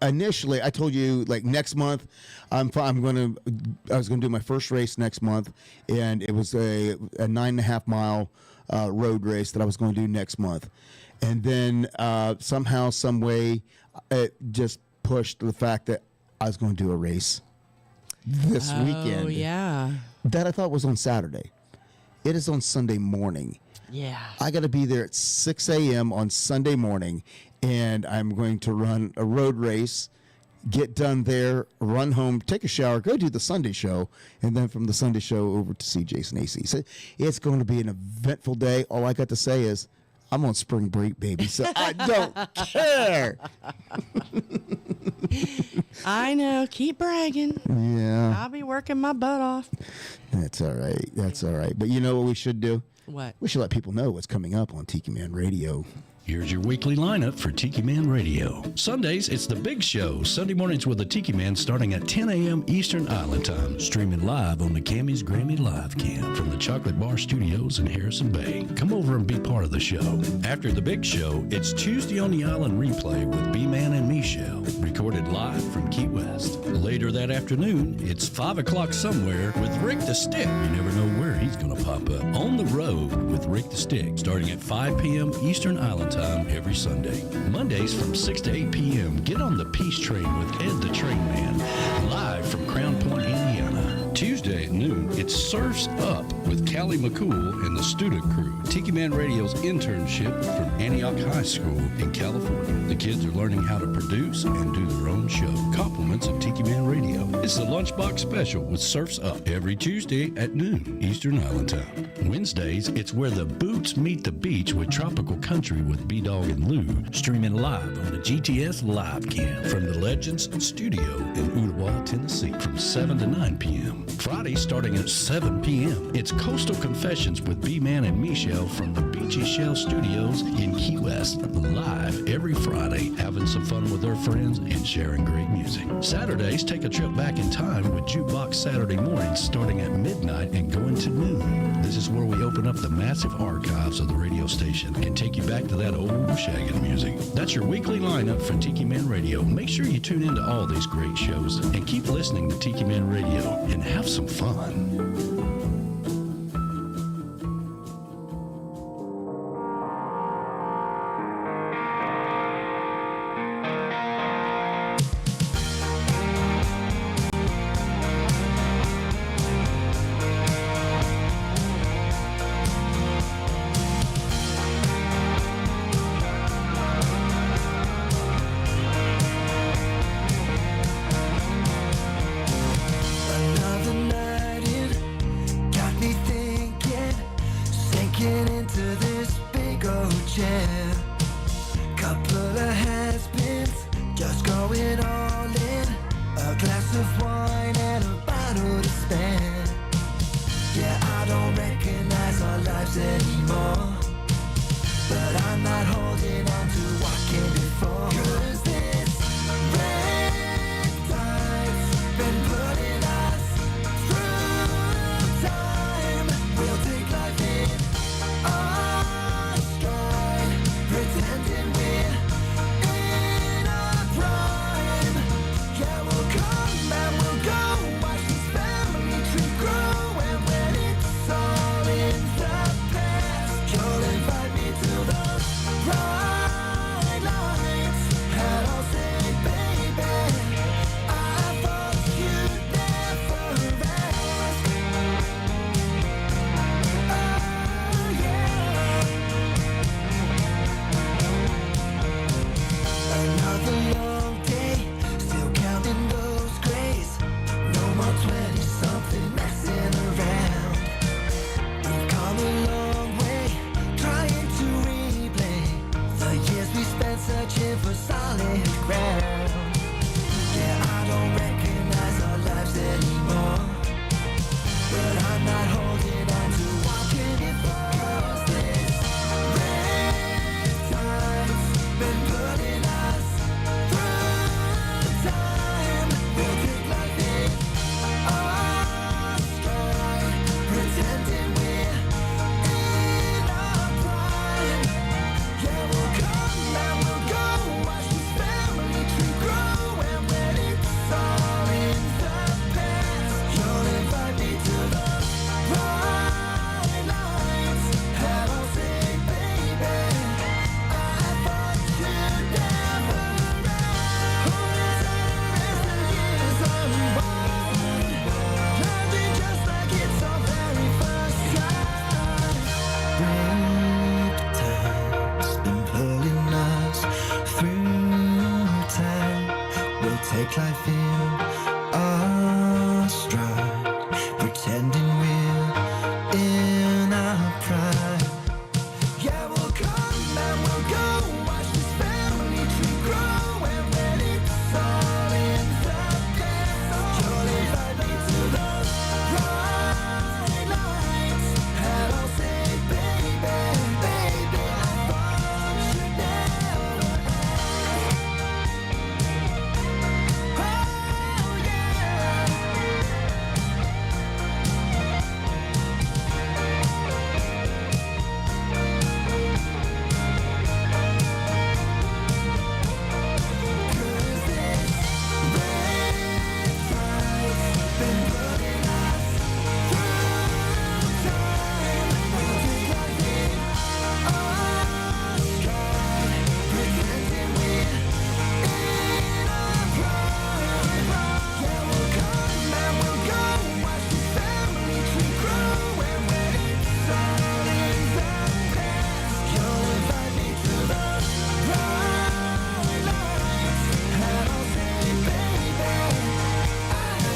initially I told you like next month I was going to do my first race next month, and it was a 9.5 mile road race that I was going to do next month. And then somehow, some way, it just pushed the fact that I was going to do a race this weekend. Oh, yeah. That I thought was on Saturday. It is on Sunday morning. Yeah. I got to be there at 6 a.m. on Sunday morning, and I'm going to run a road race, get done there, run home, take a shower, go do the Sunday show, and then from the Sunday show over to see Jason Acey. So it's going to be an eventful day. All I got to say is, I'm on spring break, baby, so I don't care. I know. Keep bragging. Yeah. I'll be working my butt off. That's all right. That's all right. But you know what we should do? What? We should let people know what's coming up on Tiki Man Radio. Here's your weekly lineup for Tiki Man Radio. Sundays, it's The Big Show. Sunday mornings with the Tiki Man starting at 10 a.m. Eastern Island Time. Streaming live on the Cammy's Grammy Live Cam from the Chocolate Bar Studios in Harrison Bay. Come over and be part of the show. After The Big Show, it's Tuesday on the Island replay with B-Man and Michelle. Recorded live from Key West. Later that afternoon, it's 5 o'clock somewhere with Rick the Stick. You never know where he's going to pop up. On the Road with Rick the Stick, starting at 5 p.m. Eastern Island Time every Sunday. Mondays from 6 to 8 p.m. Get on the Peace Train with Ed the Train Man, live from Crown Point, Indiana. Tuesday at noon, it's Surfs Up with Callie McCool and the student crew. Tiki Man Radio's internship from Antioch High School in California. The kids are learning how to produce and do their own show. Compliments of Tiki Man Radio. It's the Lunchbox Special with Surfs Up every Tuesday at noon Eastern Island Time. Wednesdays, it's Where the Boots Meet the Beach with Tropical Country with B-Dawg and Lou, streaming live on the GTS Live Cam from the Legends Studio in Ooltewah, Tennessee from 7 to 9 p.m. Friday, starting at 7 p.m., it's Coastal Confessions with B-Man and Michelle from the Beachy Shell Studios in Key West, live every Friday, having some fun with their friends and sharing great music. Saturdays, take a trip back in time with Jukebox Saturday mornings starting at midnight and going to noon. This is where we open up the massive archives of the radio station and take you back to that old shaggin' music. That's your weekly lineup for Tiki Man Radio. Make sure you tune into all these great shows and keep listening to Tiki Man Radio and have some fun. Walking into this big old chair, couple of has-beens, just going all in. A glass of wine and a bottle to spare. Yeah, I don't recognize our lives anymore, but I'm not holding on to what came before. 'Cause this red tide's been putting us through time. We'll take life in our stride, pretending we're in our prime. Yeah, we'll come and we'll go, watch this family tree grow, and when it's all in the past, you'll invite me to those bright lights, and I'll say, baby, I thought you'd never ask. Oh, yeah. Another long day, still counting those grays. No more 20-something messing around. We've come a long way, trying to replay the years we spent searching for solid ground. Yeah, I don't recognize our lives anymore, but I'm not holding on to what came before. This red tide's been putting us through time. We'll take life in our stride, pretending we're in our prime. Yeah, we'll come and we'll go, watch this family tree grow, and when it's all in the past, you'll invite me to the bright lights, and I'll say, baby, I thought you'd never ask. Nothing just like it's our very first time. Break time's been pulling us through time. We'll take life in our stride, pretending we're in our prime. Yeah, we'll come and we'll go, watch this family tree grow, and when it's all in the past, you'll invite me to those bright lights, and I'll say, baby, baby, I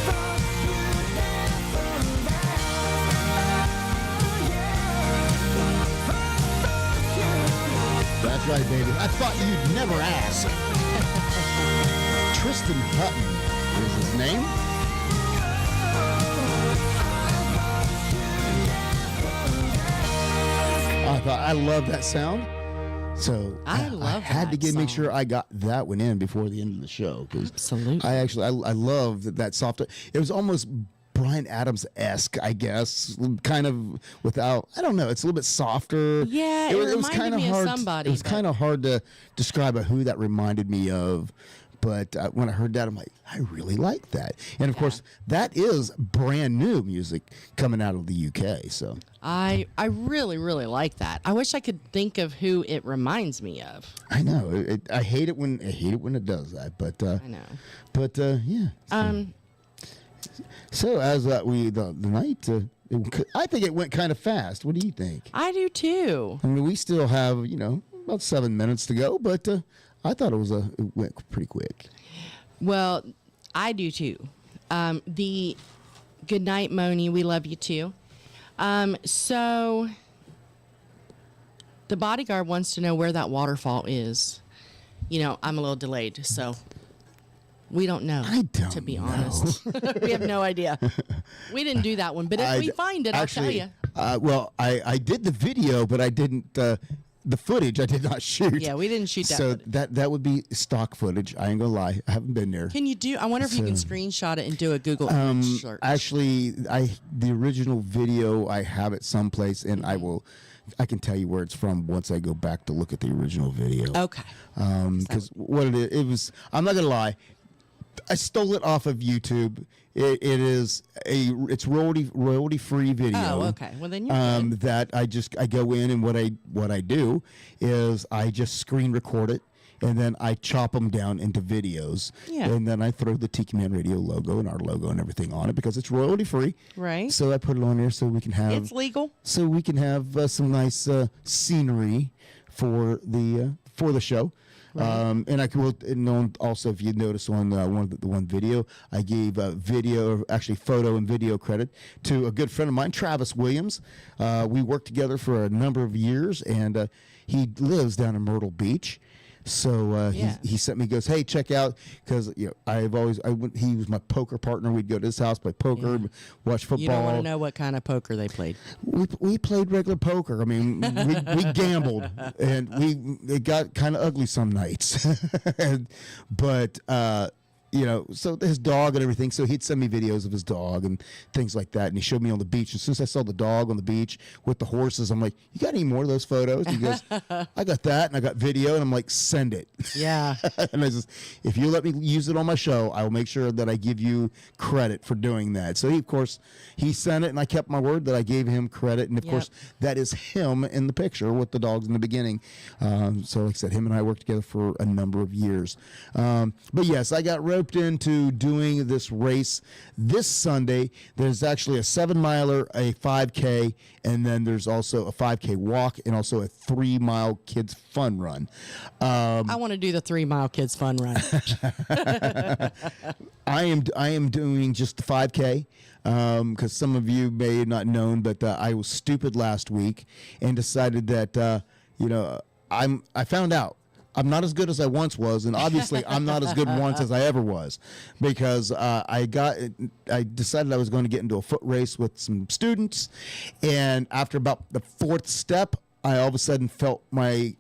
thought you'd never ask. Oh, yeah. That's right, baby. I thought you'd never ask. Tristan Hutton is his name. I love that sound. So I love had that to make song. sure I got that one in before the end of the show. Absolutely. I love that soft. It was almost Bryan Adams-esque, I guess, kind of without. I don't know. It's a little bit softer. Yeah, it was reminded kinda me of hard. somebody, It was but- kind of hard to describe who that reminded me of. But when I heard that, I'm like, I really like that. And of course, that is brand new music coming out of the UK. So I really, really like that. I wish I could think of who it reminds me of. I know I hate it when it does that. But I know. But yeah. So as the night, I think it went kind of fast. What do you think? I do too. I mean, we still have about 7 minutes to go, but I thought it went pretty quick. Well, I do too. The good night, Moni. We love you too. So The bodyguard wants to know where that waterfall is. You know, I'm a little delayed, so we don't know. I don't to be know. honest. We have no idea. We didn't do that one, but if we find it, I'll tell you. Well, I did the video, but I didn't. The footage I did not shoot. Yeah, we didn't shoot that So footage. that would be stock footage. I ain't gonna lie. I haven't been there. Can you do? I wonder if you can screenshot it and do a Google image search. Actually, the original video I have it someplace, and I can tell you where it's from once I go back to look at the original video. Okay. Because what it was, I'm not gonna lie, I stole it off of YouTube. It's royalty free video. Oh, okay. Well, then you're good. That I go in, and what I do is I just screen record it, and then I chop them down into videos. Yeah. And then I throw the Tiki Man Radio logo and our logo and everything on it because it's royalty free. Right. So I put it on there so we can have It's legal. So we can have some nice scenery for the show. Right. And I will. And also, if you notice on one video, I gave photo and video credit to a good friend of mine, Travis Williams. We worked together for a number of years, and he lives down in Myrtle Beach. So he sent me, goes, hey, check out, because he was my poker partner. We'd go to his house, play poker, watch football. You don't want to know what kind of poker they played. We played regular poker. I mean, we gambled, and it got kind of ugly some nights. But so his dog and everything. So he'd send me videos of his dog and things like that. And he showed me on the beach. As soon as I saw the dog on the beach with the horses, I'm like, you got any more of those photos? He goes, I got that, and I got video. And I'm like, send it. Yeah. And I says, if you let me use it on my show, I will make sure that I give you credit for doing that. So he sent it, and I kept my word that I gave him credit. And of course, that is him in the picture with the dogs in the beginning. So like I said, him and I worked together for a number of years. But yes, I got roped into doing this race this Sunday. There's actually a 7-miler, a 5K, and then there's also a 5K walk and also a 3-mile kids fun run. I want to do the 3-mile kids fun run. I am doing just the 5K because some of you may have not known, but I was stupid last week and decided that I found out I'm not as good as I once was, and obviously I'm not as good once as I ever was, because I decided I was going to get into a foot race with some students, and after about the 4th step, I all of a sudden felt my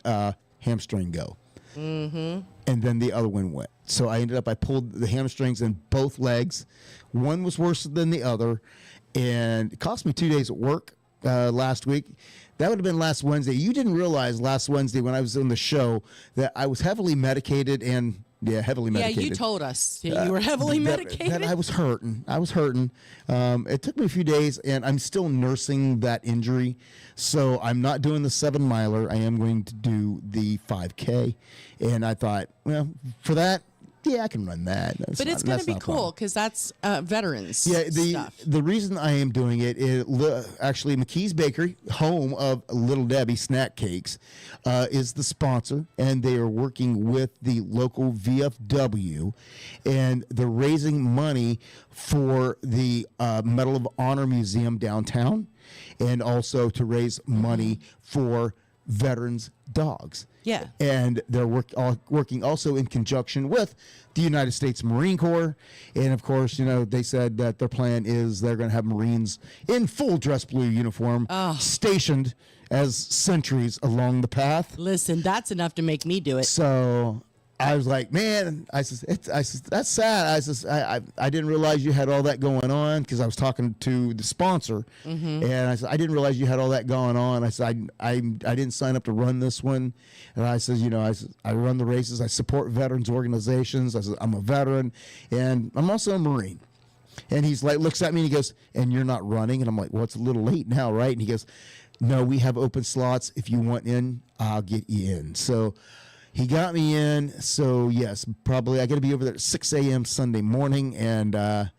hamstring go. Mm-hmm. And then the other one went. So I pulled the hamstrings in both legs. One was worse than the other, and it cost me 2 days at work last week. That would have been last Wednesday. You didn't realize last Wednesday when I was on the show that I was heavily medicated and heavily medicated. Yeah, you told us you were heavily medicated. That I was hurting. It took me a few days, and I'm still nursing that injury. So I'm not doing the 7-miler. I am going to do the 5K. And I thought, well, for that, yeah, I can run that. But it's going to be cool because that's veterans stuff. The reason I am doing it is actually McKee's Bakery, home of Little Debbie Snack Cakes, is the sponsor, and they are working with the local VFW, and they're raising money for the Medal of Honor Museum downtown, and also to raise money for veterans' dogs. Yeah. And they're working also in conjunction with the United States Marine Corps. And of course, they said that their plan is they're going to have Marines in full dress blue uniform stationed as sentries along the path. Listen, that's enough to make me do it. So I was like, man, I said, that's sad. I said, I didn't realize you had all that going on, because I was talking to the sponsor, and I said, I didn't realize you had all that going on. I said, I didn't sign up to run this one, and I said, I run the races. I support veterans organizations. I said, I'm a veteran, and I'm also a Marine. And he's like, looks at me and he goes, and you're not running? And I'm like, well, it's a little late now, right? And he goes, no, we have open slots. If you want in, I'll get you in. So he got me in. So yes, probably I got to be over there at 6 a.m. Sunday morning, and I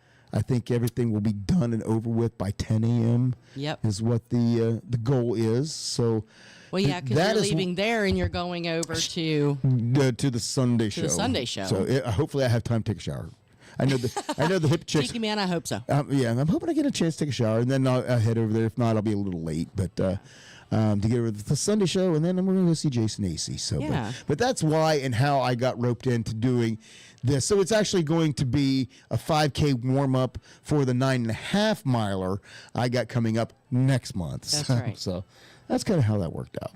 think everything will be done and over with by 10 a.m. Yep, is what the goal is. So, well, yeah, because you're leaving there and you're going over to the Sunday show. The Sunday show. So hopefully I have time to take a shower. I know the hip chicks. Tiki Man, I hope so. Yeah, I'm hoping I get a chance to take a shower, and then I'll head over there. If not, I'll be a little late. But to get rid of the Sunday show, and then we're going to go see Jason AC. So, Yeah. but that's why and how I got roped into doing this. So it's actually going to be a 5K warm up for the 9.5 miler I got coming up next month. That's so, right. So that's kind of how that worked out.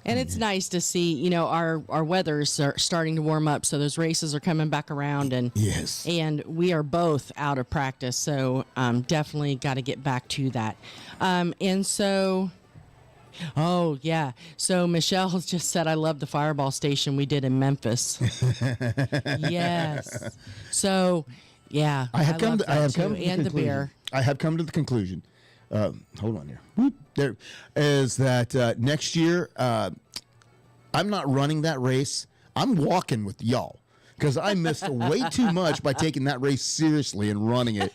And it's nice to see, you know, our weathers are starting to warm up, so those races are coming back around, and yes, and we are both out of practice, so definitely got to get back to that. And so, oh yeah, so Michelle just said, "I love the Fireball station we did in Memphis." Yes. So, yeah, I have come. love I that have too, come to the and the conclusion. beer. I have come to the conclusion. Hold on here. Whoop. There is that next year. I'm not running that race. I'm walking with y'all because I missed way too much by taking that race seriously and running it.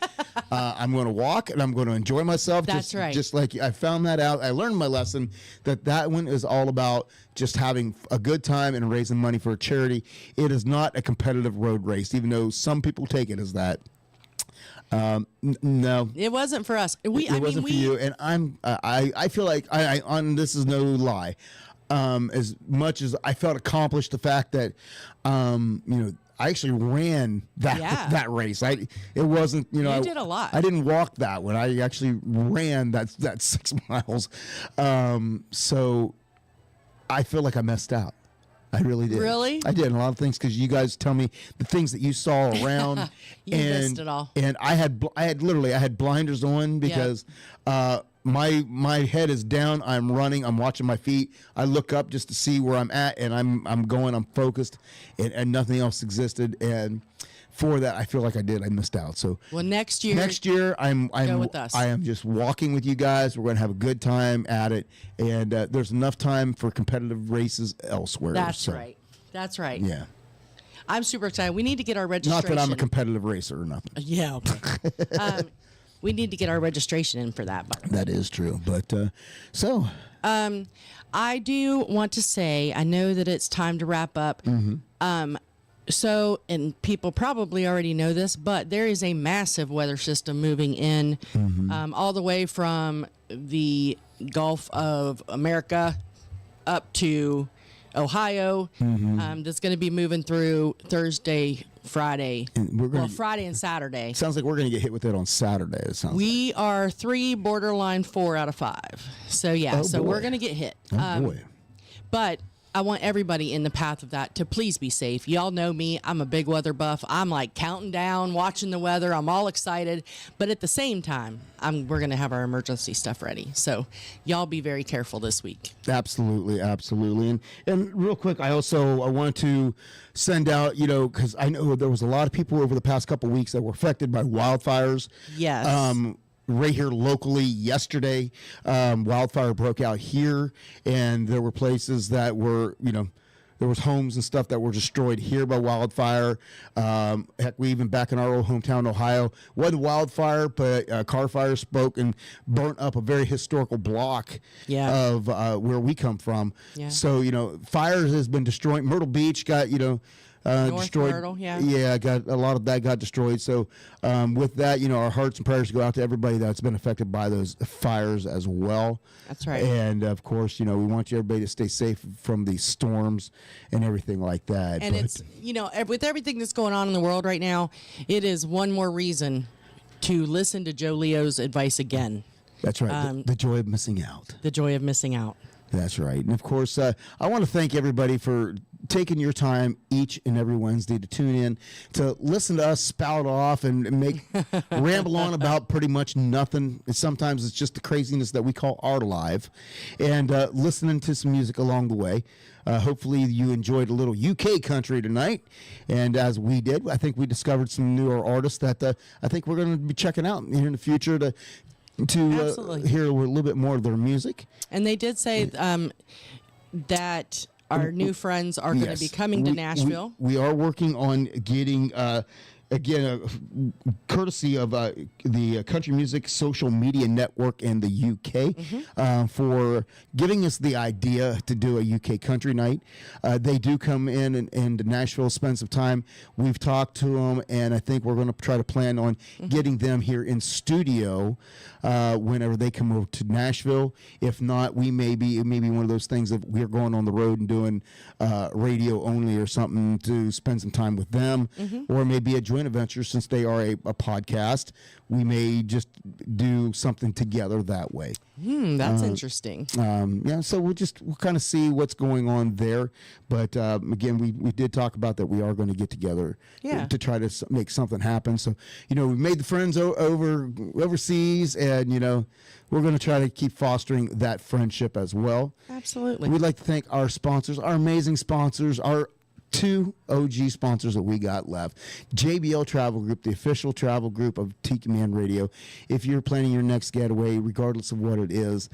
I'm going to walk and I'm going to enjoy myself. That's right. Just like I found that out. I learned my lesson that one is all about just having a good time and raising money for a charity. It is not a competitive road race, even though some people take it as that. No, It wasn't for us. it wasn't for you. And I feel like this is no lie. As much as I felt accomplished, the fact that, I actually ran that race. It wasn't, You did a lot. I didn't walk that one. I actually ran that 6 miles. So I feel like I messed out. I really did. Really? I did a lot of things because you guys tell me the things that you saw around. You missed it all. And I had blinders on because my head is down. I'm running. I'm watching my feet. I look up just to see where I'm at, and I'm going. I'm focused, and nothing else existed. And for that, I feel like I missed out. So Well, next year, I'm go with us. I am just walking with you guys. We're going to have a good time at it, and there's enough time for competitive races elsewhere. That's right. That's right. Yeah. I'm super excited. We need to get our registration. Not that I'm a competitive racer or nothing. Yeah. Okay. We need to get our registration in for that. By the way. That is true. But so. I do want to say, I know that it's time to wrap up. So, and people probably already know this, but there is a massive weather system moving in all the way from the Gulf of America up to Ohio. That's going to be moving through Thursday, Friday. Friday and Saturday. Sounds like we're going to get hit with it on Saturday. It sounds We are 3, borderline 4 out of 5. So, yeah, Oh, boy. we're going to get hit. boy. But I want everybody in the path of that to please be safe. Y'all know me. I'm a big weather buff. I'm like counting down, watching the weather. I'm all excited. But at the same time, we're going to have our emergency stuff ready. So y'all be very careful this week. Absolutely, absolutely. And real quick, I want to send out, because I know there was a lot of people over the past couple of weeks that were affected by wildfires. Yes. Right here locally yesterday, wildfire broke out here, and there were places that were, there was homes and stuff that were destroyed here by wildfire. Heck, we even back in our old hometown, Ohio, wasn't wildfire, but car fire spoke and burnt up a very historical block of where we come from. Yeah. So, fires has been destroying. Myrtle Beach got, destroyed. Myrtle, got a lot of that got destroyed. So with that, our hearts and prayers go out to everybody that's been affected by those fires as well. That's right. And of course, we want everybody to stay safe from these storms and everything like that. And it's, with everything that's going on in the world right now, it is one more reason to listen to Joe Leo's advice again. That's right. The joy of missing out. The joy of missing out. That's right. And of course, I want to thank everybody for taking your time each and every Wednesday to tune in, to listen to us spout off and ramble on about pretty much nothing. Sometimes it's just the craziness that we call our life, and listening to some music along the way. Hopefully you enjoyed a little UK country tonight, and as we did, I think we discovered some newer artists that I think we're going to be checking out here in the future to hear a little bit more of their music. And they did say that our new friends are going to be coming to Nashville. We are working on getting again, courtesy of the Country Music Social Media Network in the UK for giving us the idea to do a UK country night. They do come in and Nashville, spend some time. We've talked to them, and I think we're going to try to plan on getting them here in studio whenever they come over to Nashville. If not, it may be one of those things that we're going on the road and doing radio only or something to spend some time with them, or maybe a joint adventure since they are a podcast. We may just do something together that way. That's interesting. So we'll kind of see what's going on there. But again, we did talk about that we are going to get together to try to make something happen. So, we made the friends overseas, and, we're going to try to keep fostering that friendship as well. Absolutely. We'd like to thank our sponsors, our amazing sponsors, our 2 OG sponsors that we got left. JBL Travel Group, the official travel group of Tiki Man Radio. If you're planning your next getaway, regardless of what it is,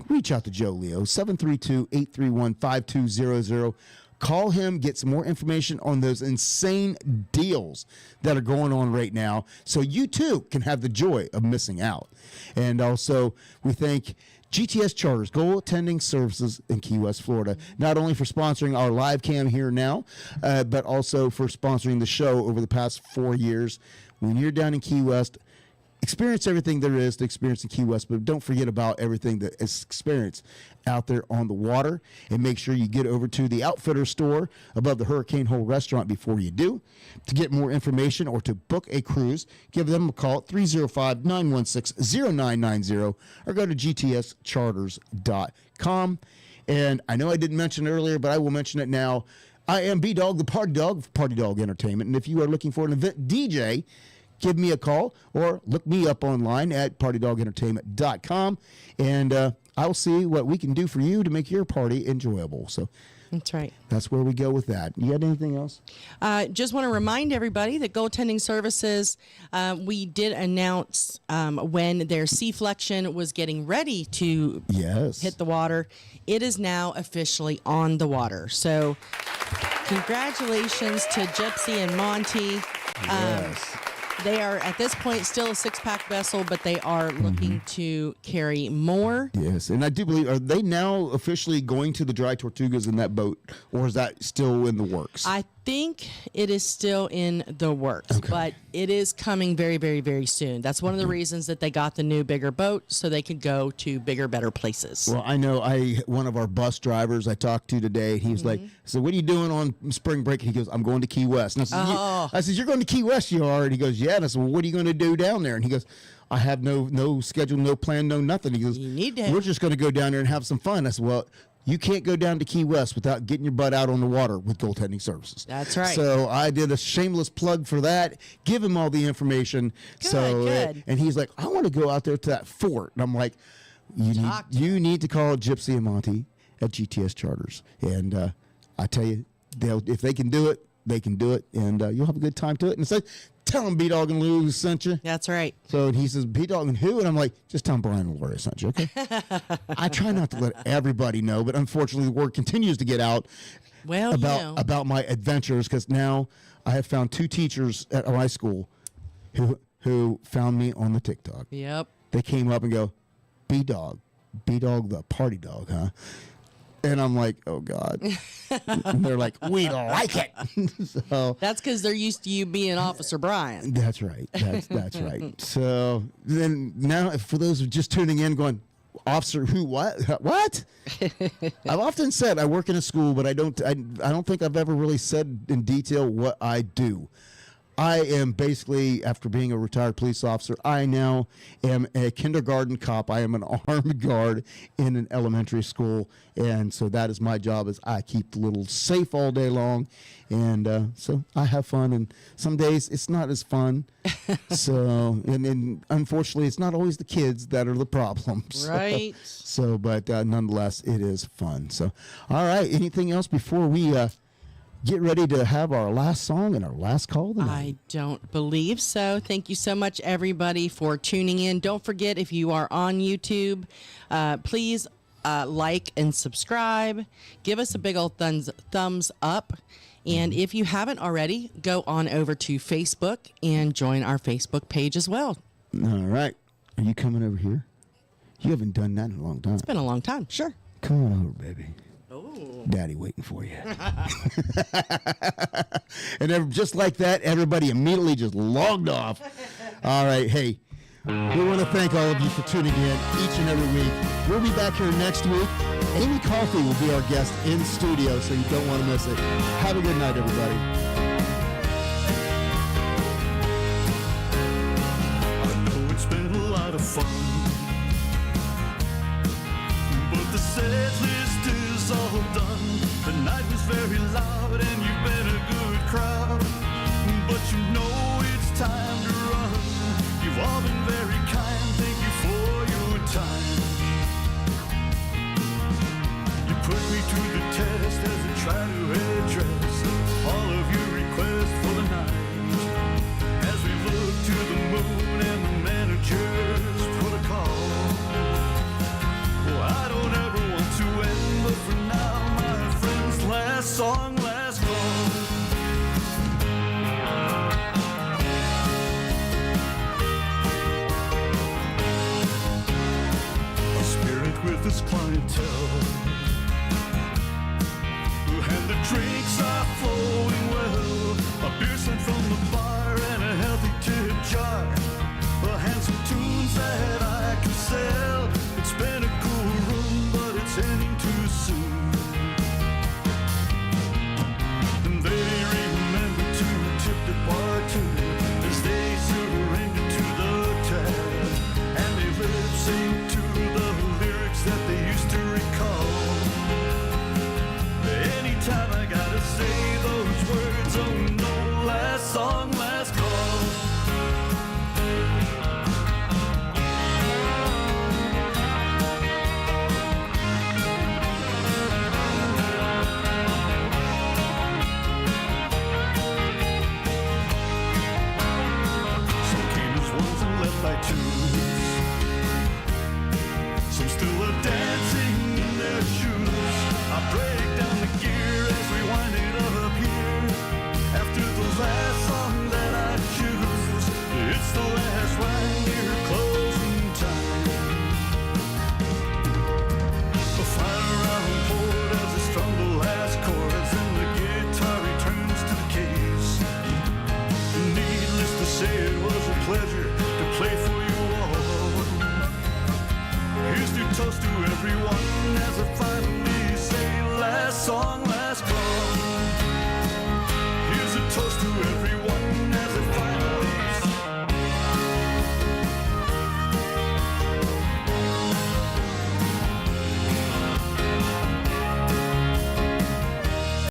reach out to Joe Leo, 732-831-5200. Call him, get some more information on those insane deals that are going on right now, so you too can have the joy of missing out. And also, we thank GTS Charters, goaltending services in Key West, Florida, not only for sponsoring our live cam here now, but also for sponsoring the show over the past 4 years. When you're down in Key West, experience everything there is to experience in Key West, but don't forget about everything that is experienced out there on the water. And make sure you get over to the Outfitter store above the Hurricane Hole restaurant before you do. To get more information or to book a cruise, give them a call at 305-916-0990 or go to gtscharters.com. And I know I didn't mention it earlier, but I will mention it now. I am B-Dawg, the Party Dog of Party Dog Entertainment. And if you are looking for an event DJ, give me a call or look me up online at partydogentertainment.com, and I will see what we can do for you to make your party enjoyable. So that's right. That's where we go with that. You got anything else? Just want to remind everybody that goaltending services, we did announce when their C-Flexion was getting ready to hit the water. It is now officially on the water. So congratulations to Gypsy and Monty. Yes. They are, at this point, still a 6-pack vessel, but they are looking to carry more. Yes, and I do believe, are they now officially going to the Dry Tortugas in that boat, or is that still in the works? I think it is still in the works, but it is coming very, very, very soon. That's one of the reasons that they got the new, bigger boat, so they could go to bigger, better places. Well, I know one of our bus drivers I talked to today, he was like, so what are you doing on spring break? And he goes, I'm going to Key West. And I said, you're going to Key West, you are? And he goes, yeah. And I said, well, what are you going to do down there? And he goes, I have no schedule, no plan, no nothing. He goes, we're just going to go down there and have some fun. I said, well, you can't go down to Key West without getting your butt out on the water with goaltending services. That's right. So I did a shameless plug for that, give him all the information. Good. And he's like, I want to go out there to that fort. And I'm like, you need to call Gypsy and Monty at GTS Charters. And I tell you, if they can do it, they can do it, and you'll have a good time to it. And it's like, tell them B-Dawg and Lou sent you. That's right. So he says, B-Dawg and who? And I'm like, just tell them Brian and Laura sent you, okay? I try not to let everybody know, but unfortunately the word continues to get out about my adventures, because now I have found 2 teachers at my school who found me on the TikTok. Yep. They came up and go, B-Dawg the party dog, huh? And I'm like, oh, God. And they're like, we like it. So that's because they're used to you being Officer Brian. That's right. That's right. So then now, for those who are just tuning in going, Officer who, what? I've often said I work in a school, but I don't think I've ever really said in detail what I do. I am basically, after being a retired police officer, I now am a kindergarten cop. I am an armed guard in an elementary school. And so that is my job, is I keep the little safe all day long. And so I have fun. And some days it's not as fun. So, and unfortunately, it's not always the kids that are the problem. Right. So, but nonetheless, it is fun. So, all right. Anything else before we get ready to have our last song and our last call tonight? I don't believe so. Thank you so much, everybody, for tuning in. Don't forget, if you are on YouTube, please like and subscribe. Give us a big old thumbs up. And if you haven't already, go on over to Facebook and join our Facebook page as well. All right. Are you coming over here? You haven't done that in a long time. It's been a long time, sure. Come on over, baby. Daddy waiting for you. And just like that, everybody immediately just logged off. All right. Hey, we want to thank all of you for tuning in each and every week. We'll be back here next week. Amy Coffey will be our guest in studio, so you don't want to miss it. Have a good night, everybody. I know it's been a lot of fun, but the set list is all done. The night was very loud and you've been a good crowd, but you know it's time to run. You've all been very kind, thank you for your time. You put me to the test as I try to address all of your requests for the night. As we look to the moon and the managers put a call. Oh, I don't ever want to end, but for now, my friend's last song